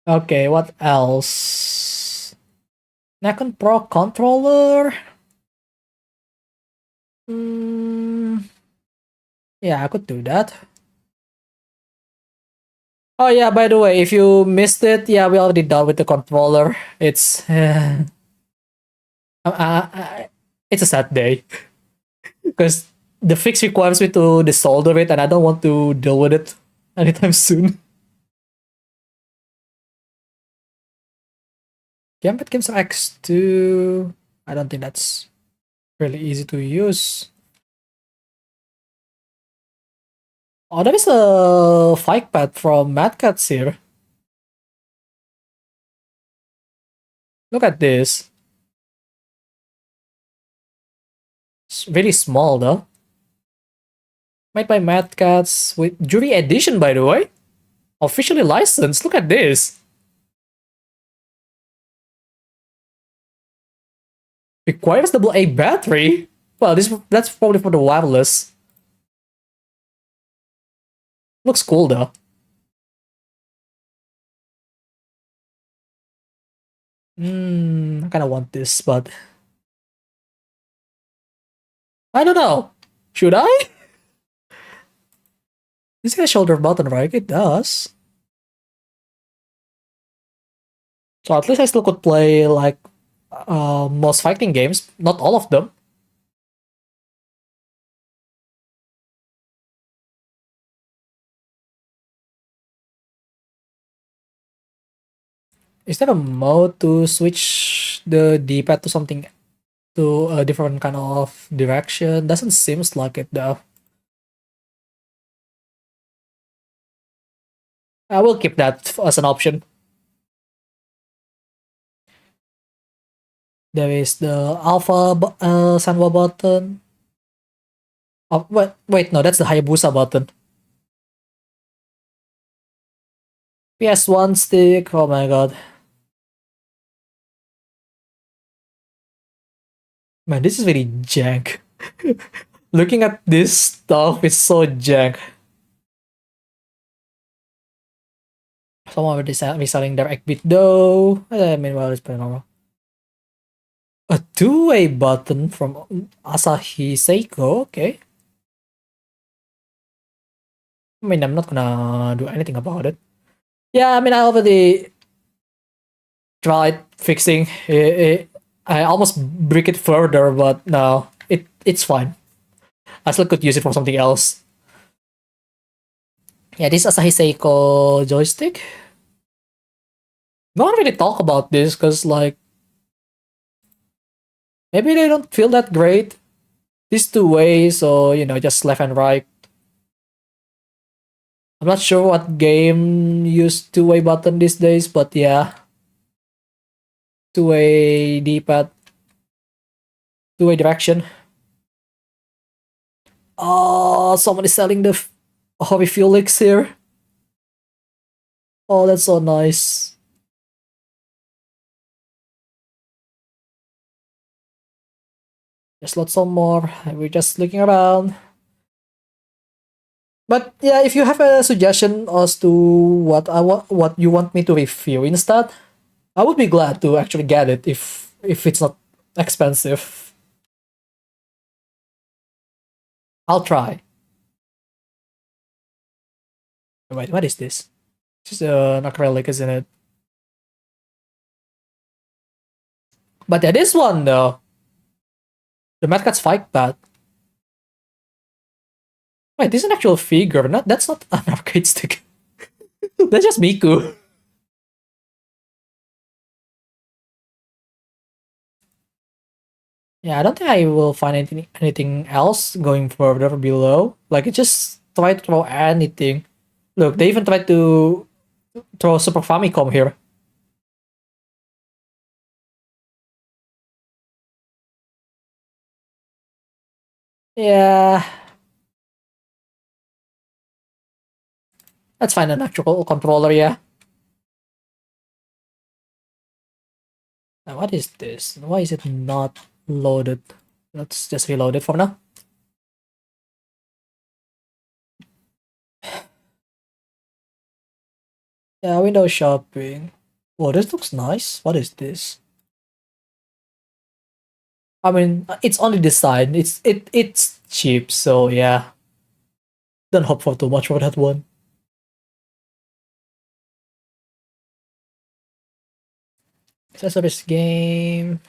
A: Okay, what else? Nikon Pro controller. Yeah, I could do that. Oh yeah, by the way, if you missed it, yeah, we already done with the controller. It's it's a sad day because the fix requires me to desolder it, and I don't want to deal with it anytime soon. Gambit Games X2. I don't think that's really easy to use. Oh, there is a Fike pad from Mad Cats here. Look at this. It's really small though. Made by Mad Cats with Jury Edition, by the way. Officially licensed. Look at this. Requires AA battery. Well, that's probably for the wireless. Looks cool though. I kind of want this, but I don't know. Should I? This got a shoulder button, right? It does. So at least I still could play like most fighting games. Not all of them. Is there a mode to switch the D-pad to something, to a different kind of direction? Doesn't seem like it though. I will keep that as an option. There is the Alpha Sanwa button. Oh, wait, no, that's the Hayabusa button. PS1 stick. Oh my god. Man, this is very jank. Looking at this stuff is so jank. Someone already reselling their Ekbit though. I mean, well, it's pretty normal. A two-way button from Asahi Seiko. Okay. I mean, I'm not gonna do anything about it. Yeah, I mean, I already tried fixing it. I almost break it further, but no, it's fine. I still could use it for something else. Yeah, this Asahi Seiko joystick. No one really talk about this because, like, maybe they don't feel that great. These two ways, so you know, just left and right. I'm not sure what game use two-way button these days, but yeah. two-way D-pad, two-way direction. Oh, someone is selling the Hobby Felix here. Oh, that's so nice. Just load some more. We're just looking around. But yeah, if you have a suggestion as to what you want me to review instead, I would be glad to actually get it if it's not expensive. I'll try. Wait, what is this? This is an acrylic, isn't it? But there is one though. The Mad Catz Fight Pad. Wait, this is an actual figure. That's not an arcade stick. That's just Miku. Yeah, I don't think I will find anything else going further below. Like, it just try to throw anything. Look, they even tried to throw Super Famicom here. Yeah. Let's find an actual controller, yeah. Now, what is this? Why is it not loaded? Let's just reload it for now. Yeah, window shopping. Oh, this looks nice. What is this? I mean, it's only design. It's cheap, so yeah. Don't hope for too much for that one. Accessories game.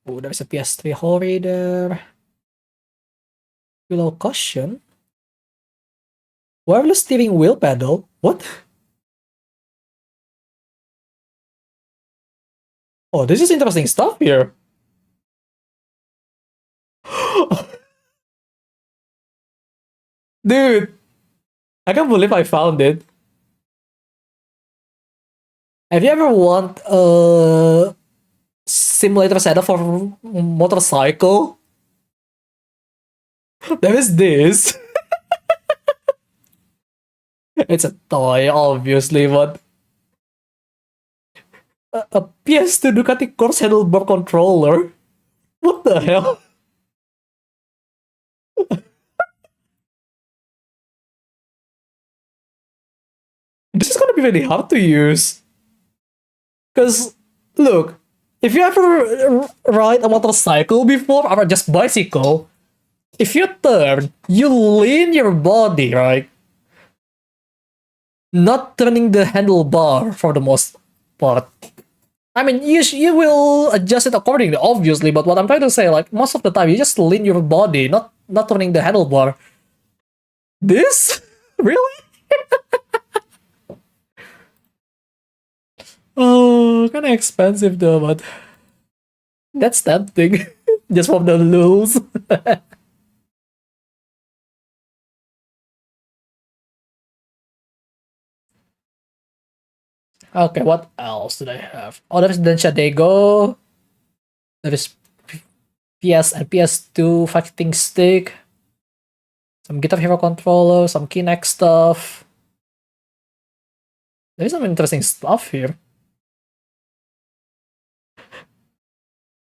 A: Oh, there's a PS3 holder. Below cushion. Wireless steering wheel pedal. What? Oh, this is interesting stuff here. Dude, I can't believe I found it. Have you ever want a simulator setup for motorcycle? There is this. It's a toy, obviously, but a PS2 Ducati Course handlebar controller. What the hell? This is gonna be really hard to use. Because, look, if you ever ride a motorcycle before, or just bicycle, if you turn, you lean your body, right? Not turning the handlebar for the most part. I mean, you will adjust it accordingly, obviously, but what I'm trying to say, like, most of the time, you just lean your body, not turning the handlebar. This? Really? Oh, kind of expensive though, but that's tempting. Just from the lulz. Okay, what else did I have? Oh, there's Densha Dego. There is PS and PS2 fighting stick. Some Guitar Hero controller, some Kinect stuff. There's some interesting stuff here.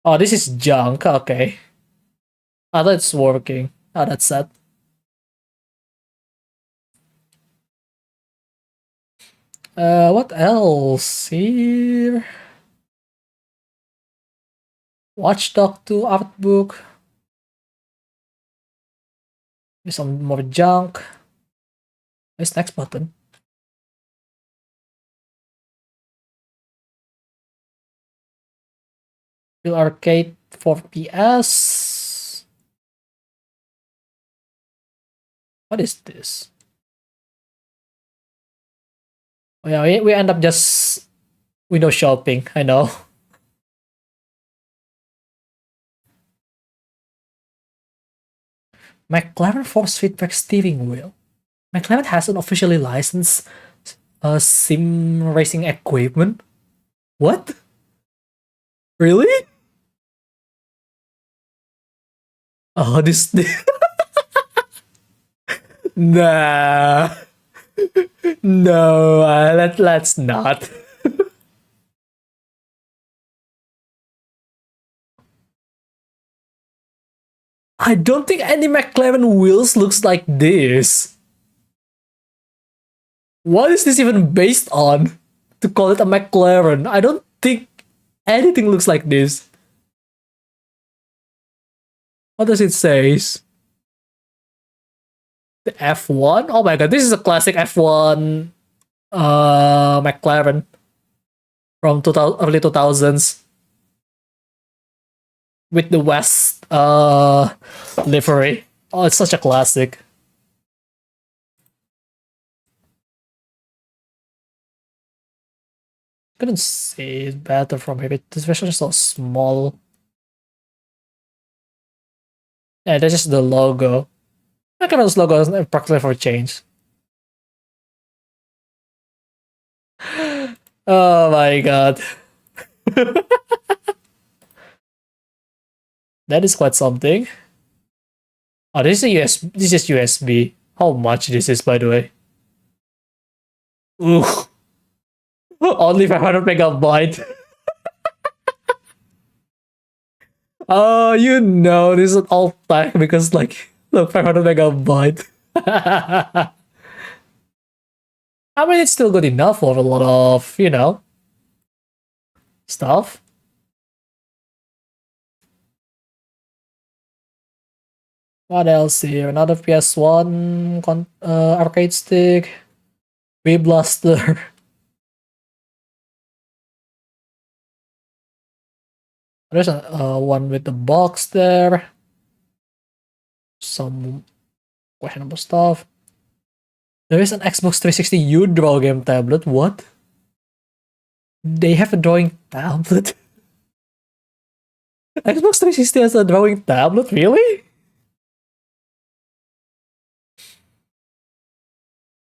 A: Oh, this is junk. Okay. I thought it's working. Oh, that's sad. What else here? Watchdog 2 art book. There's some more junk. There's next button. Real Arcade for PS. What is this? Oh yeah, we end up just window shopping, I know. McLaren Force Feedback Steering Wheel. McLaren hasn't officially licensed sim racing equipment. What? Really? Oh, this. Nah. No, let's not. I don't think any McLaren wheels looks like this. What is this even based on? To call it a McLaren? I don't think anything looks like this. What does it say? The F1? Oh my god, this is a classic F1 McLaren from early 2000s with the West livery. Oh, it's such a classic. Couldn't see it better from here. This version is so small. Yeah, that's just the logo. McLaren's logo is practically for change. Oh my god. That is quite something. Oh, this is This is USB. How much this is, by the way? Ooh, only 500 megabyte. Oh, you know, this is an alt pack because like the 500 megabyte. I mean, it's still good enough for a lot of, stuff. What else here? Another PS1 arcade stick. Wii Blaster. There's a one with the box there. Some questionable stuff. There is an Xbox 360 U draw game tablet. What? They have a drawing tablet? Xbox 360 has a drawing tablet? Really?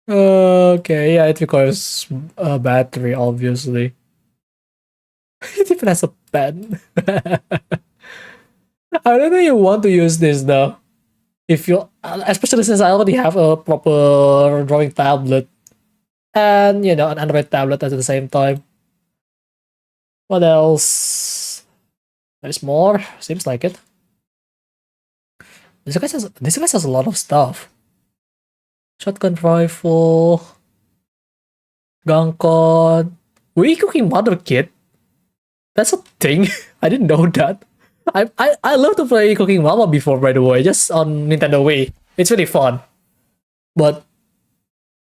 A: Okay, yeah, it requires a battery, obviously. It even has a pen. I don't think you want to use this though. If you, especially since I already have a proper drawing tablet and an Android tablet at the same time. What else? There's more. Seems like it. This guy has a lot of stuff. Shotgun rifle, gun con, Wii cooking mother kit. That's a thing. I didn't know that. I love to play Cooking Mama before, by the way, just on Nintendo Wii. It's really fun. But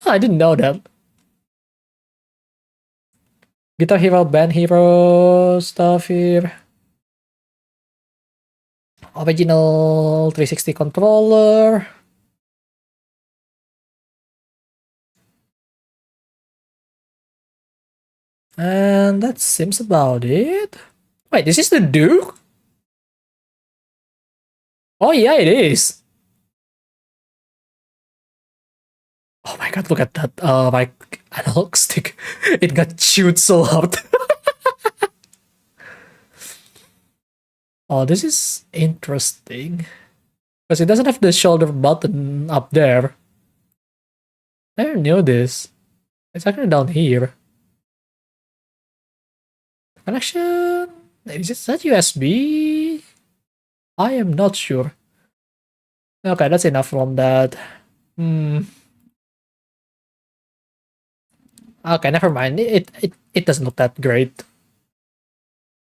A: I didn't know that. Guitar Hero, Band Hero stuff here. Original 360 controller. And that seems about it. Wait, this is the Duke? Oh yeah, it is. Oh my god, look at that my analog stick. It got chewed so hard. Oh, this is interesting. Because it doesn't have the shoulder button up there. I never knew this. It's actually down here. Connection? Is that USB? I am not sure. Okay, that's enough from that. Okay, never mind. It doesn't look that great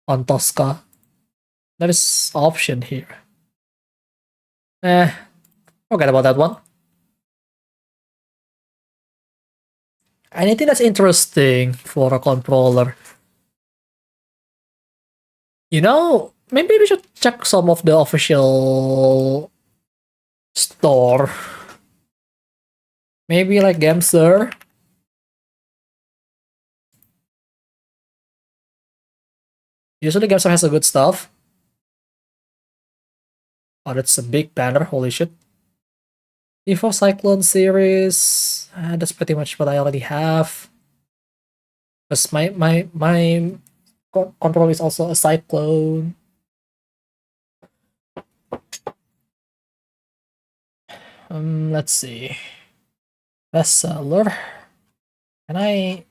A: on Tosca. There is option here. Forget about that one. Anything that's interesting for a controller? Maybe we should check some of the official store. Maybe like Gamester. Usually Gamester has a good stuff. Oh, that's a big banner. Holy shit. Info Cyclone series. That's pretty much what I already have. Because my control is also a cyclone. Let's see. Bestseller. Can I?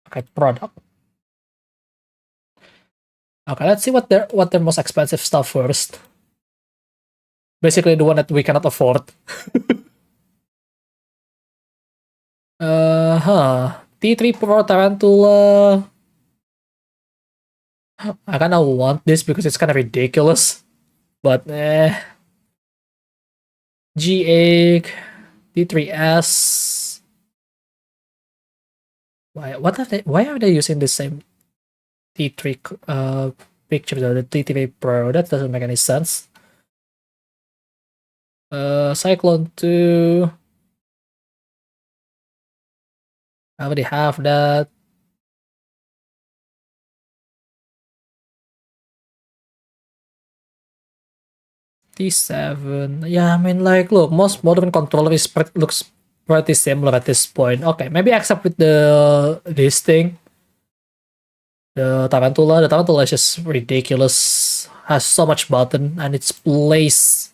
A: Okay, product. Okay, let's see what their most expensive stuff first. Basically, the one that we cannot afford. T3 Pro Tarantula. I kind of want this because it's kind of ridiculous. But G8, T3S. Why are they using the same T3 picture though? The T3 Pro? That doesn't make any sense. Cyclone 2. I already have that. T7. Yeah, I mean, like, look, most modern controller looks pretty similar at this point. Okay, maybe except with this thing, the Tarantula. The Tarantula is just ridiculous. Has so much button and it's placed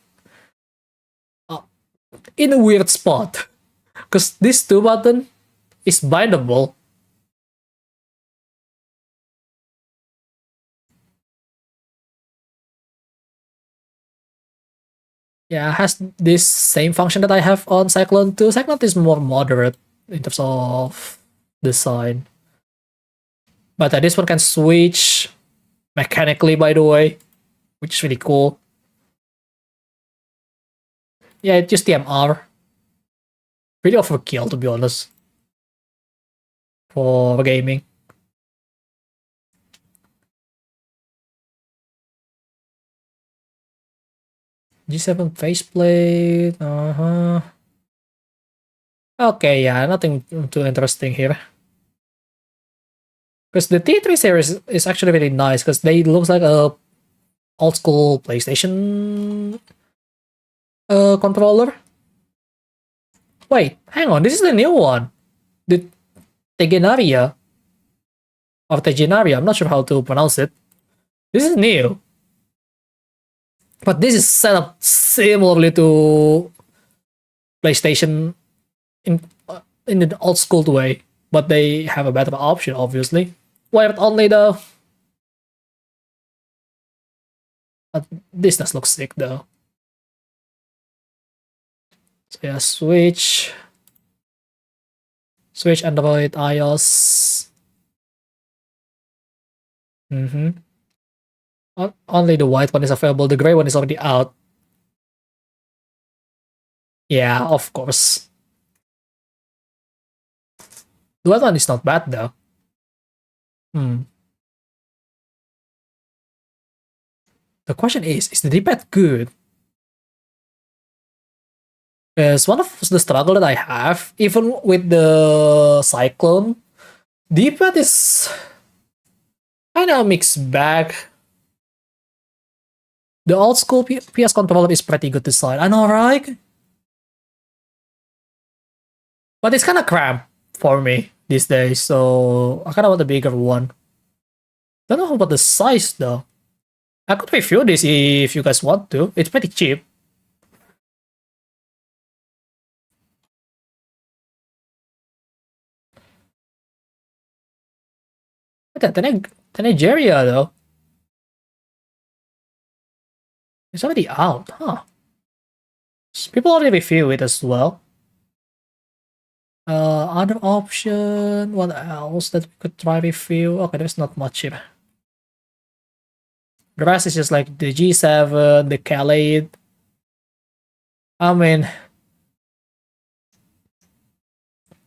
A: in a weird spot. Because this 2 button is bindable. Yeah, it has this same function that I have on Cyclone 2. Cyclone 2 is more moderate in terms of design. But this one can switch mechanically, by the way, which is really cool. Yeah, it's just TMR. Pretty overkill, to be honest, for gaming. G7 faceplate. Okay, yeah, nothing too interesting here. Because the T3 series is actually really nice because they looks like a old school PlayStation controller. Wait, hang on, this is the new one. The Tegenaria or Tegenaria, I'm not sure how to pronounce it. This is new. But this is set up similarly to PlayStation in the old school way, but they have a better option, obviously. Wired only though. But this does look sick though. So yeah, Switch, Android, iOS. Only the white one is available. The gray one is already out. Yeah, of course. The white one is not bad though. The question is the D-pad good? Because one of the struggle that I have, even with the Cyclone, D-pad is kind of mixed bag. The old school PS controller is pretty good design. I know, right? But it's kind of cramped for me these days, so I kind of want a bigger one. Don't know about the size though. I could review this if you guys want to. It's pretty cheap. But the Nigeria though. It's already out, huh? People already review it as well. Other option, what else that we could try review? Okay, there's not much here. The rest is just like the G7, the Khalid. I mean,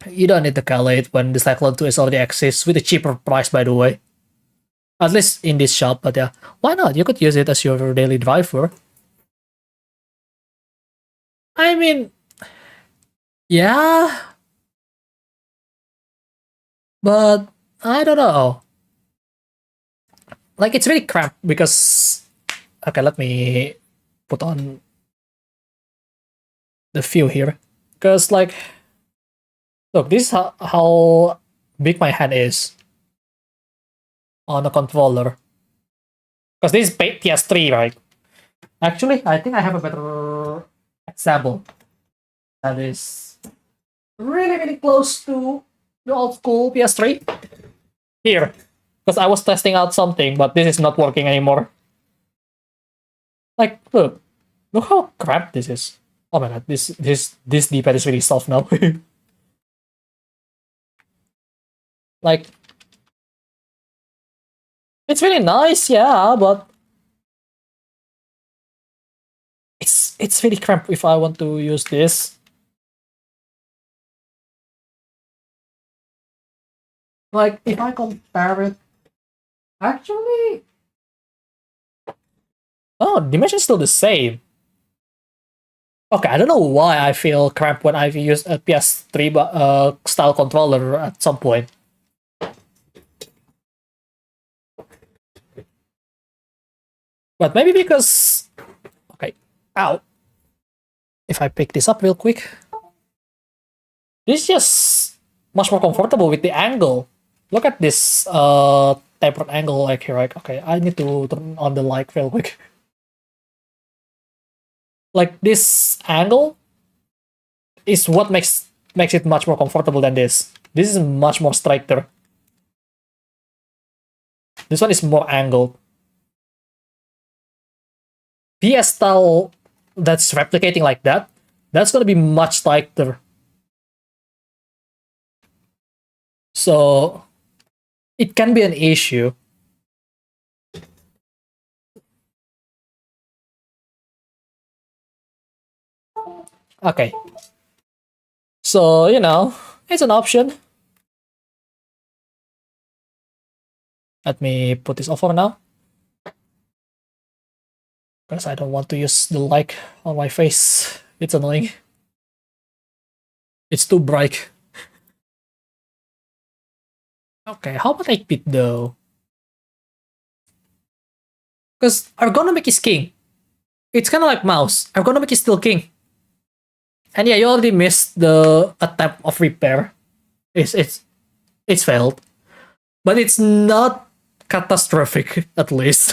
A: you don't need the Khalid when the Cyclone 2 is already exists with a cheaper price, by the way. At least in this shop, but yeah, why not? You could use it as your daily driver. I mean, yeah, but I don't know. Like, it's really cramped because... Okay, let me put on the view here. Because, like, Look, this is how big my hand is on a controller. Because this is PS3, right? Actually, I think I have a better example that is really, really close to the old school PS3. Here, because I was testing out something, but this is not working anymore. Like, look how crap this is. Oh my god, this D-pad is really soft now. Like, it's really nice, yeah, but it's really cramped if I want to use this. Like, if I compare it, actually, oh, dimension's still the same. Okay, I don't know why I feel cramped when I've used a PS3 style controller at some point. But maybe because... Okay, ow. If I pick this up real quick. This is just much more comfortable with the angle. Look at this tapered angle like here. Like, okay, I need to turn on the light real quick. Like this angle is what makes it much more comfortable than this. This is much more straighter. This one is more angled. PS style that's replicating like that, that's gonna be much tighter. So it can be an issue. Okay. So, you know, it's an option. Let me put this off for now. Because I don't want to use the light on my face. It's annoying. It's too bright. Okay, how about 8-bit though? Because ergonomic is king. It's kind of like mouse. Ergonomic is still king. And yeah, you already missed the attempt of repair. It's failed. But it's not catastrophic, at least.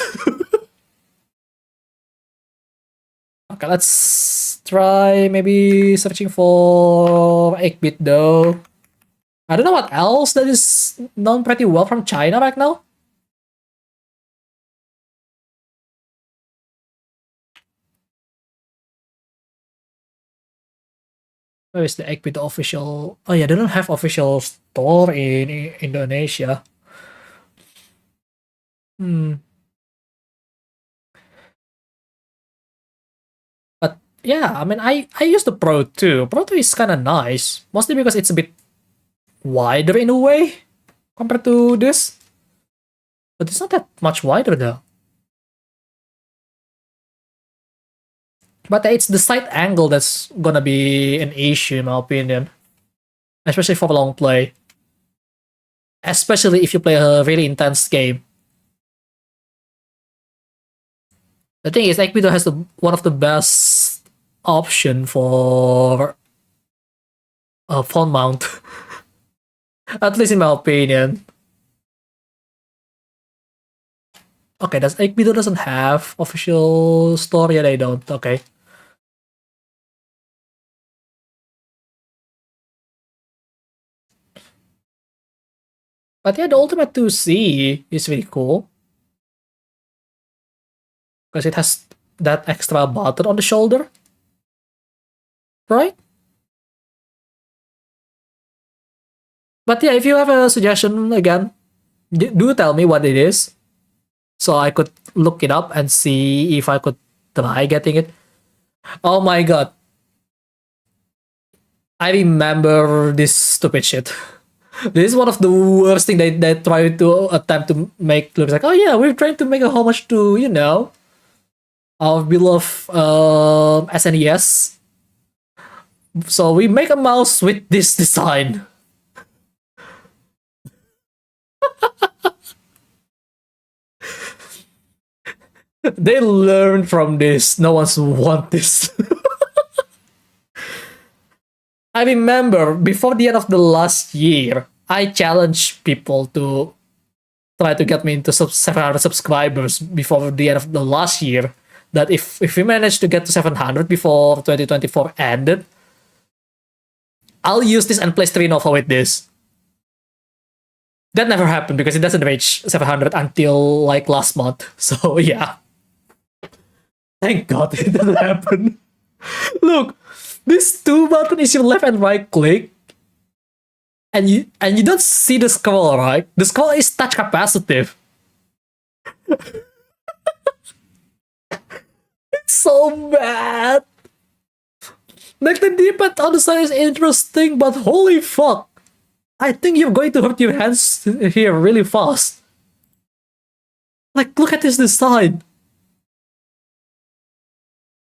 A: Okay, let's try maybe searching for 8-bit though. I don't know what else that is known pretty well from China right now. Where is the 8-bit official? Oh yeah, they don't have official store in Indonesia. But yeah, I mean, I use the Pro 2. Pro 2 is kind of nice, mostly because it's a bit wider in a way compared to this. But it's not that much wider though. But it's the side angle that's gonna be an issue in my opinion. Especially for long play. Especially if you play a really intense game. The thing is, Aikido has one of the best option for a phone mount. At least in my opinion. Okay, does Aikido doesn't have official store? Yeah, they don't. Okay. But yeah, the Ultimate 2C is really cool. Because it has that extra button on the shoulder. Right? But yeah, if you have a suggestion, again, do tell me what it is. So I could look it up and see if I could try getting it. Oh my god. I remember this stupid shit. This is one of the worst thing they try to attempt to make looks like, oh yeah, we're trying to make a homage to, you know, our beloved SNES. So we make a mouse with this design. They learned from this. No one's want this. I remember before the end of the last year, I challenged people to try to get me into 700 subscribers before the end of the last year. That if we manage to get to 700 before 2024 ended, I'll use this and play Street Nova with this. That never happened because it doesn't reach 700 until like last month. So yeah, thank God it doesn't happen. Look, this two button is your left and right click, and you don't see the scroll, right? The scroll is touch capacitive. It's so bad. Like the D-pad on the side is interesting, but holy fuck. I think you're going to hurt your hands here really fast. Like, look at this design.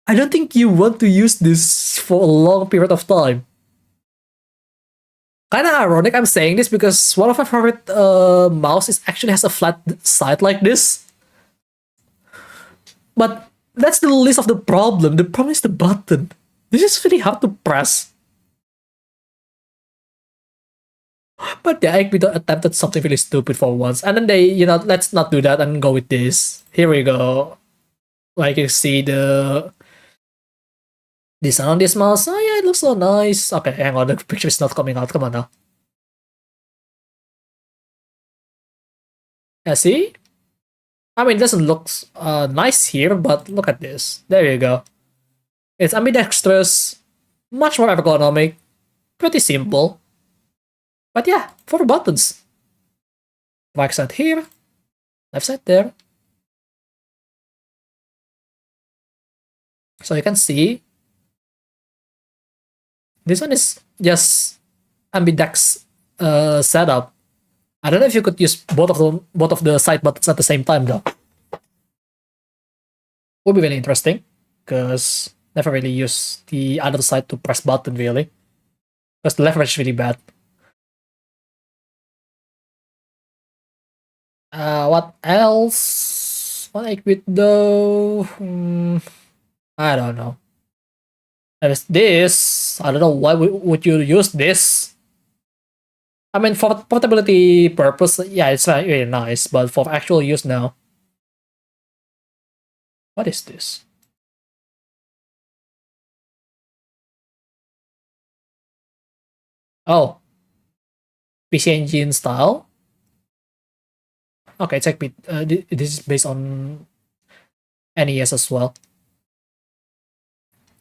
A: I don't think you want to use this for a long period of time. Kind of ironic I'm saying this because one of my favorite mouse actually has a flat side like this. But that's the least of the problem. The problem is the button. This is really hard to press. But the Aikbito attempted something really stupid for once. And then they, let's not do that and go with this. Here we go. Like you see the design on this mouse. Oh yeah, it looks so nice. Okay, hang on, the picture is not coming out. Come on now. Yeah, see? I mean, it doesn't look nice here, but look at this. There you go. It's ambidextrous, much more ergonomic, pretty simple. But yeah, 4 buttons. Right side here, left side there. So you can see, this one is just ambidex setup. I don't know if you could use both of the side buttons at the same time though. Would be really interesting, because never really use the other side to press button really, because the leverage is really bad. What else? What I quit though? I don't know. There's this. I don't know why would you use this. I mean, for portability purpose, yeah, it's really nice, but for actual use now. What is this? Oh. PC Engine style? Okay, check it. This is based on NES as well.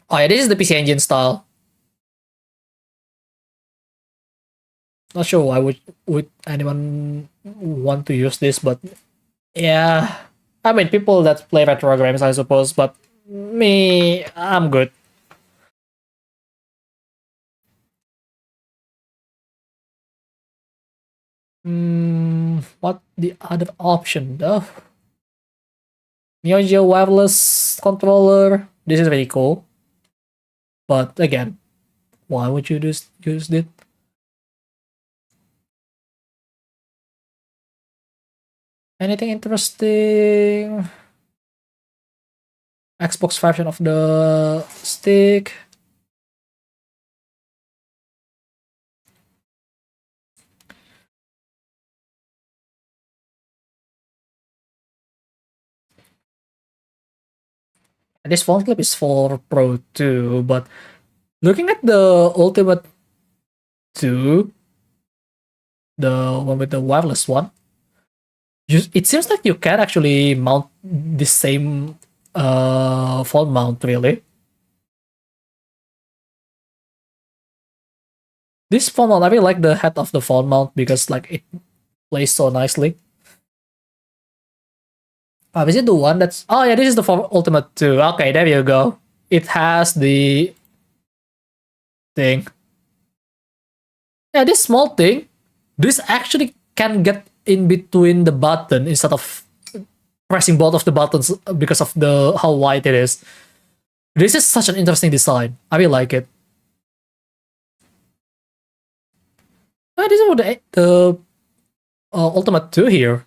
A: Oh yeah, this is the PC Engine style. Not sure why would anyone want to use this, but yeah. I mean, people that play retro games, I suppose, but me, I'm good. What the other option though? Neo Geo wireless controller. This is very cool. But again, why would you use it? Anything interesting? Xbox version of the stick. This phone clip is for Pro 2, but looking at the Ultimate 2, the one with the wireless one, it seems like you can actually mount the same phone mount, really. This phone mount, I really like the head of the phone mount because like it plays so nicely. Is it the one that's... Oh yeah, this is the Ultimate 2. Okay, there you go. It has the thing. Yeah, this small thing, this actually can get in between the button instead of pressing both of the buttons because of the how wide it is. This is such an interesting design. I really like it. Oh, this is the Ultimate 2 here.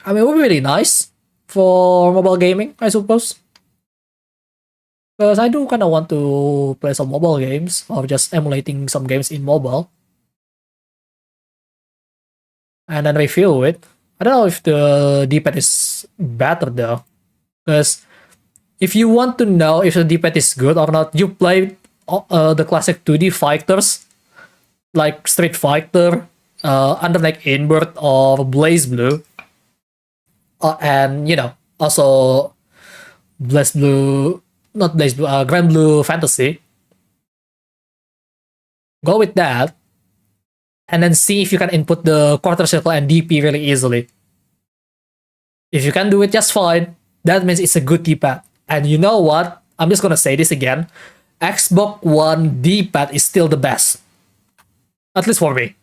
A: I mean, it would be really nice for mobile gaming, I suppose. Because I do kind of want to play some mobile games or just emulating some games in mobile and then review it. I don't know if the D-pad is better though, because if you want to know if the D-pad is good or not, you play the classic 2D fighters like Street Fighter, Under Night In-Birth or Blaze Blue, and you know also Blaze Blue, not Blaze Blue, Grand Blue Fantasy. Go with that, and then see if you can input the quarter circle and DP really easily. If you can do it just fine, that means it's a good D-pad. And you know what? I'm just gonna say this again. Xbox One D-pad is still the best. At least for me.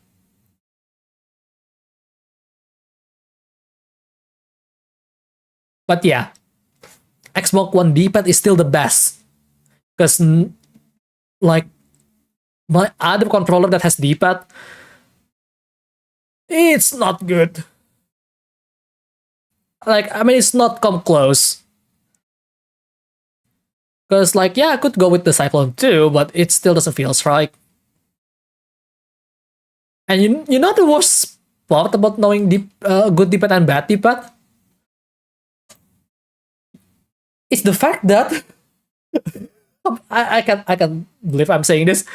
A: But yeah, Xbox One D-pad is still the best. Because, like, my other controller that has D-pad, it's not good. Like, I mean, it's not come close. Because, like, yeah, I could go with the Cyclone too, but it still doesn't feel right. And you know the worst part about knowing good D-pad and bad D-pad? It's the fact that I can believe I'm saying this.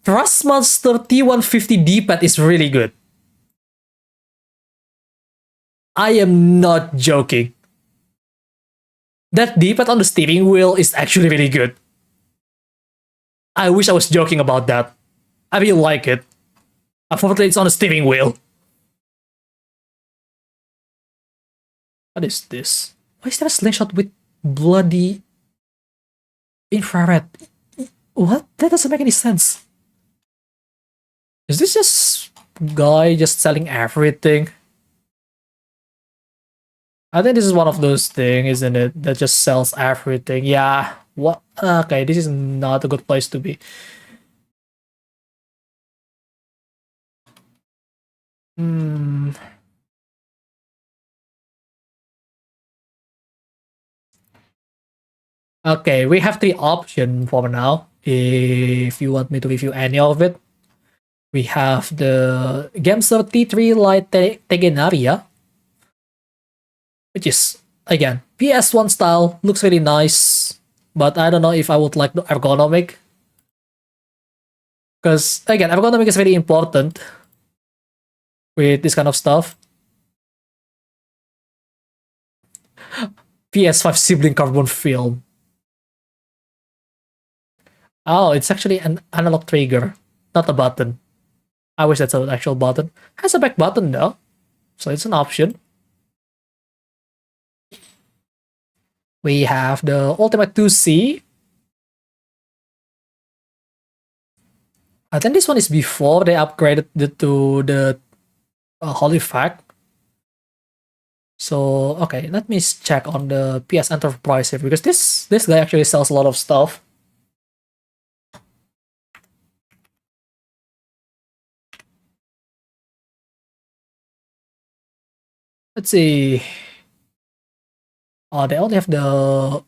A: Thrustmaster T150 D-pad is really good. I am not joking. That D-pad on the steering wheel is actually really good. I wish I was joking about that. I really like it. Unfortunately, it's on the steering wheel. What is this? Why is there a slingshot with bloody infrared? What? That doesn't make any sense. Is this just guy just selling everything? I think this is one of those things, isn't it? That just sells everything. Yeah. What? Okay, this is not a good place to be. Okay, we have three options for now. If you want me to review any of it, we have the Gamester T3 Lite Tegenaria, which is, again, PS1 style, looks really nice, but I don't know if I would like the ergonomic. Because, again, ergonomic is very important with this kind of stuff. PS5 sibling carbon film. Oh, it's actually an analog trigger, not a button. I wish that's an actual button. Has a back button though, so it's an option. We have the Ultimate 2C. I think this one is before they upgraded to the Holy Fact. So, okay, let me check on the PS Enterprise here, because this guy actually sells a lot of stuff. Let's see. Oh, they only have the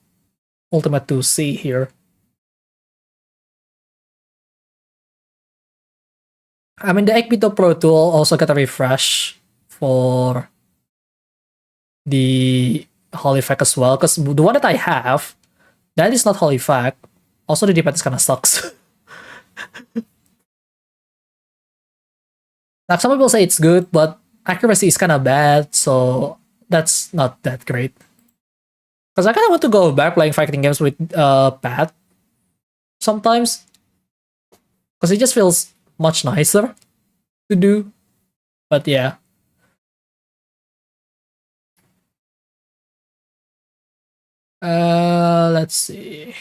A: Ultimate 2C here. I mean, the Ekbito Pro Tool also got a refresh for the Holy Fact as well, because the one that I have, that is not Holy Fact. Also, the D-pad kind of sucks. Like, some people say it's good, but accuracy is kind of bad, so that's not that great. Because I kind of want to go back playing fighting games with pad sometimes, because it just feels much nicer to do. But yeah. Let's see.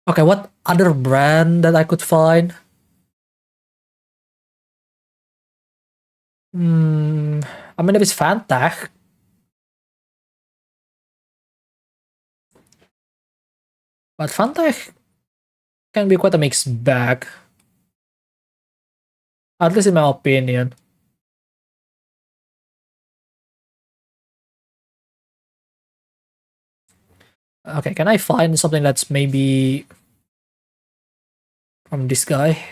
A: Okay, what other brand that I could find? I mean, there is Fantech. But Fantech can be quite a mixed bag. At least in my opinion. Okay, can I find something that's maybe from this guy?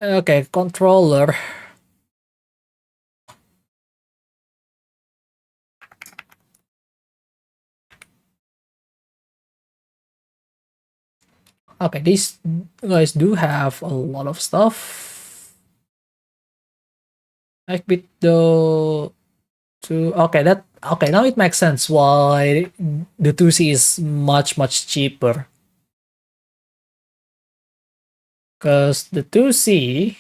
A: Okay, controller. Okay, these guys do have a lot of stuff. Like bit though to okay, now it makes sense why the 2C is much cheaper. Because the 2C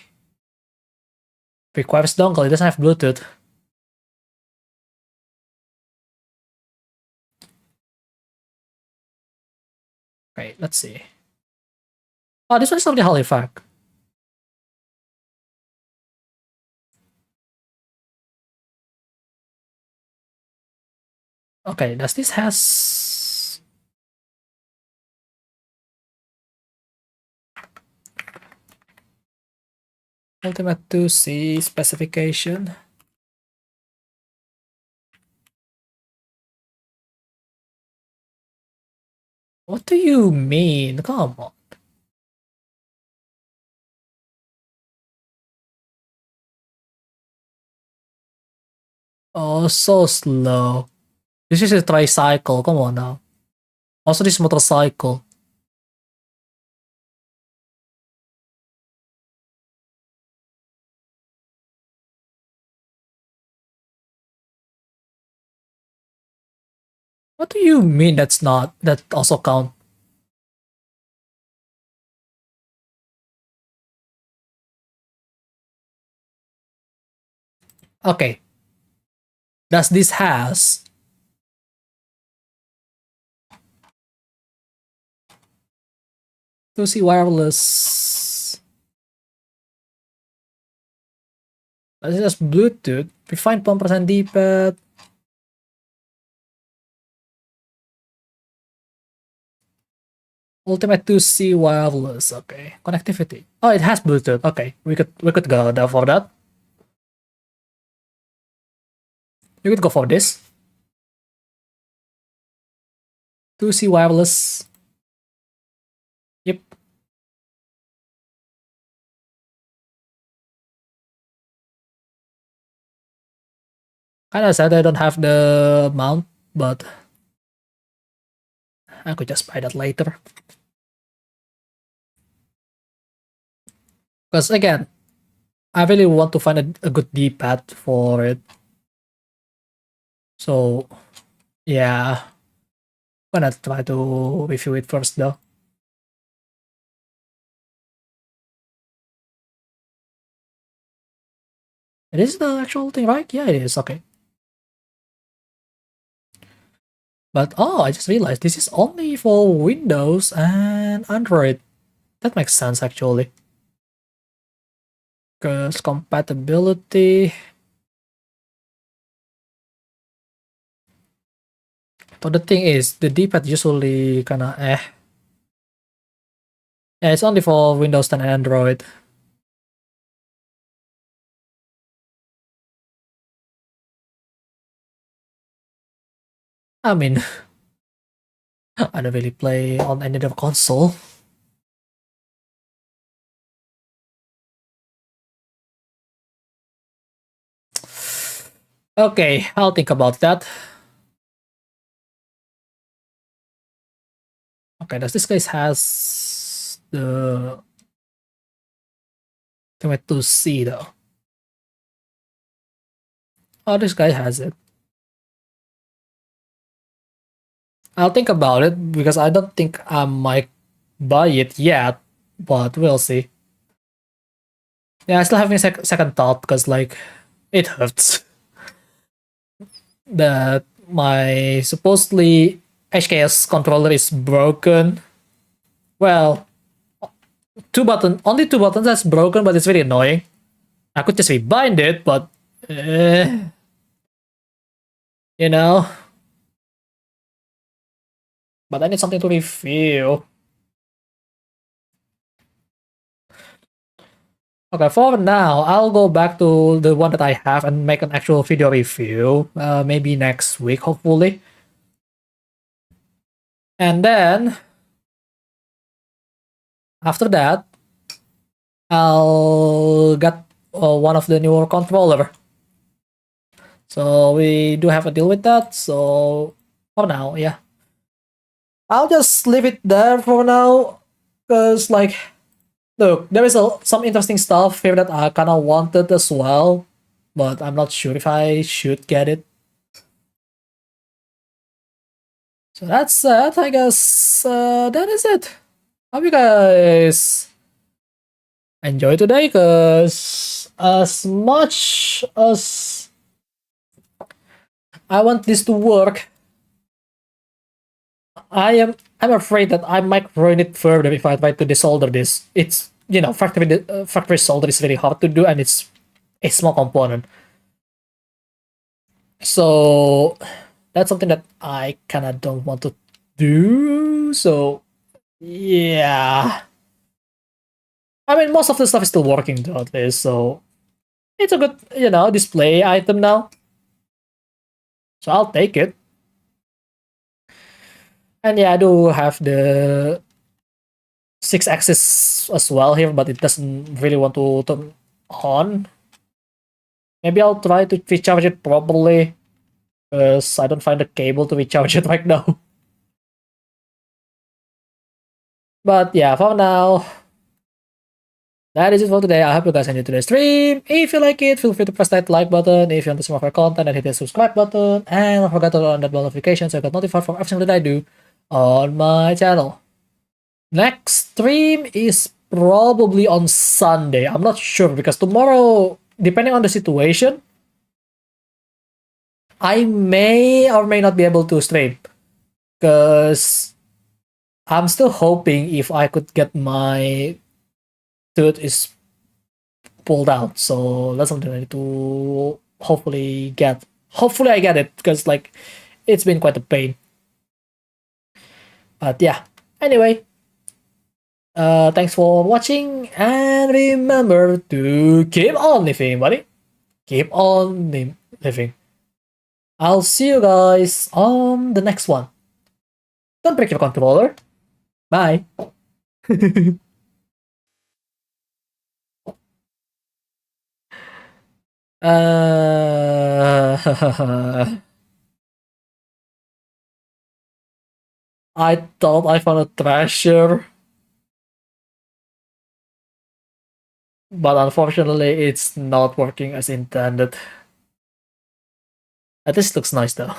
A: requires dongle, it doesn't have Bluetooth. Okay, let's see. Oh, this one's already Halifax. Okay, does this has Ultimate 2C specification? What do you mean? Come on. Oh, so slow. This is a tricycle. Come on now. Also, this motorcycle. What do you mean that's not? That also count? Okay. Does this has? To see wireless. This is Bluetooth. Refined 1% D-pad. Ultimate 2C wireless. Okay. Connectivity. Oh, it has Bluetooth. Okay. We could go there for that. You could go for this. 2C wireless. Yep. Kinda sad I don't have the mount, but I could just buy that later. Because again, I really want to find a good D-pad for it. So yeah, I'm gonna try to review it first though. It is the actual thing, right? Yeah, it is. Okay. But oh, I just realized this is only for Windows and Android. That makes sense actually. Because compatibility. But the thing is, the D-pad usually kinda eh. Yeah, it's only for Windows and Android. I mean, I don't really play on any other console. Okay, I'll think about that. Okay, does this guy has the tomato C though? Oh, this guy has it. I'll think about it because I don't think I might buy it yet, but we'll see. Yeah, I still having a second thought because like it hurts that my supposedly HKS controller is broken. Well, only two buttons that's broken, but it's very annoying. I could just rebind it, but you know. But I need something to review. Okay, for now, I'll go back to the one that I have and make an actual video review. Maybe next week, hopefully. And then after that, I'll get one of the newer controller. So we do have a deal with that. So for now, yeah, I'll just leave it there for now. Cause like, look, there is some interesting stuff here that I kind of wanted as well, but I'm not sure if I should get it. So that's it. I guess that is it. Hope you guys enjoy today. Cause as much as I want this to work, I'm afraid that I might ruin it further if I try to desolder this. It's factory solder is very hard to do and it's a small component. So that's something that I kind of don't want to do. So yeah, I mean most of the stuff is still working though at least. So it's a good display item now. So I'll take it. And yeah, I do have the 6-axis as well here, but it doesn't really want to turn on. Maybe I'll try to recharge it properly, because I don't find the cable to recharge it right now. But yeah, for now, that is it for today. I hope you guys enjoyed today's stream. If you like it, feel free to press that like button. If you want to see more of our content, then hit the subscribe button. And don't forget to turn on that bell notification so you get notified for everything that I do on my channel. Next stream is probably on Sunday. I'm not sure because tomorrow, depending on the situation, I may or may not be able to stream. Because I'm still hoping if I could get my tooth is pulled out. So that's something I need to hopefully get. Hopefully I get it because like it's been quite a pain. But yeah. Anyway. Thanks for watching and remember to keep on living, buddy. Keep on living. I'll see you guys on the next one. Don't break your controller. Bye. I thought I found a treasure, but unfortunately it's not working as intended. This looks nice though.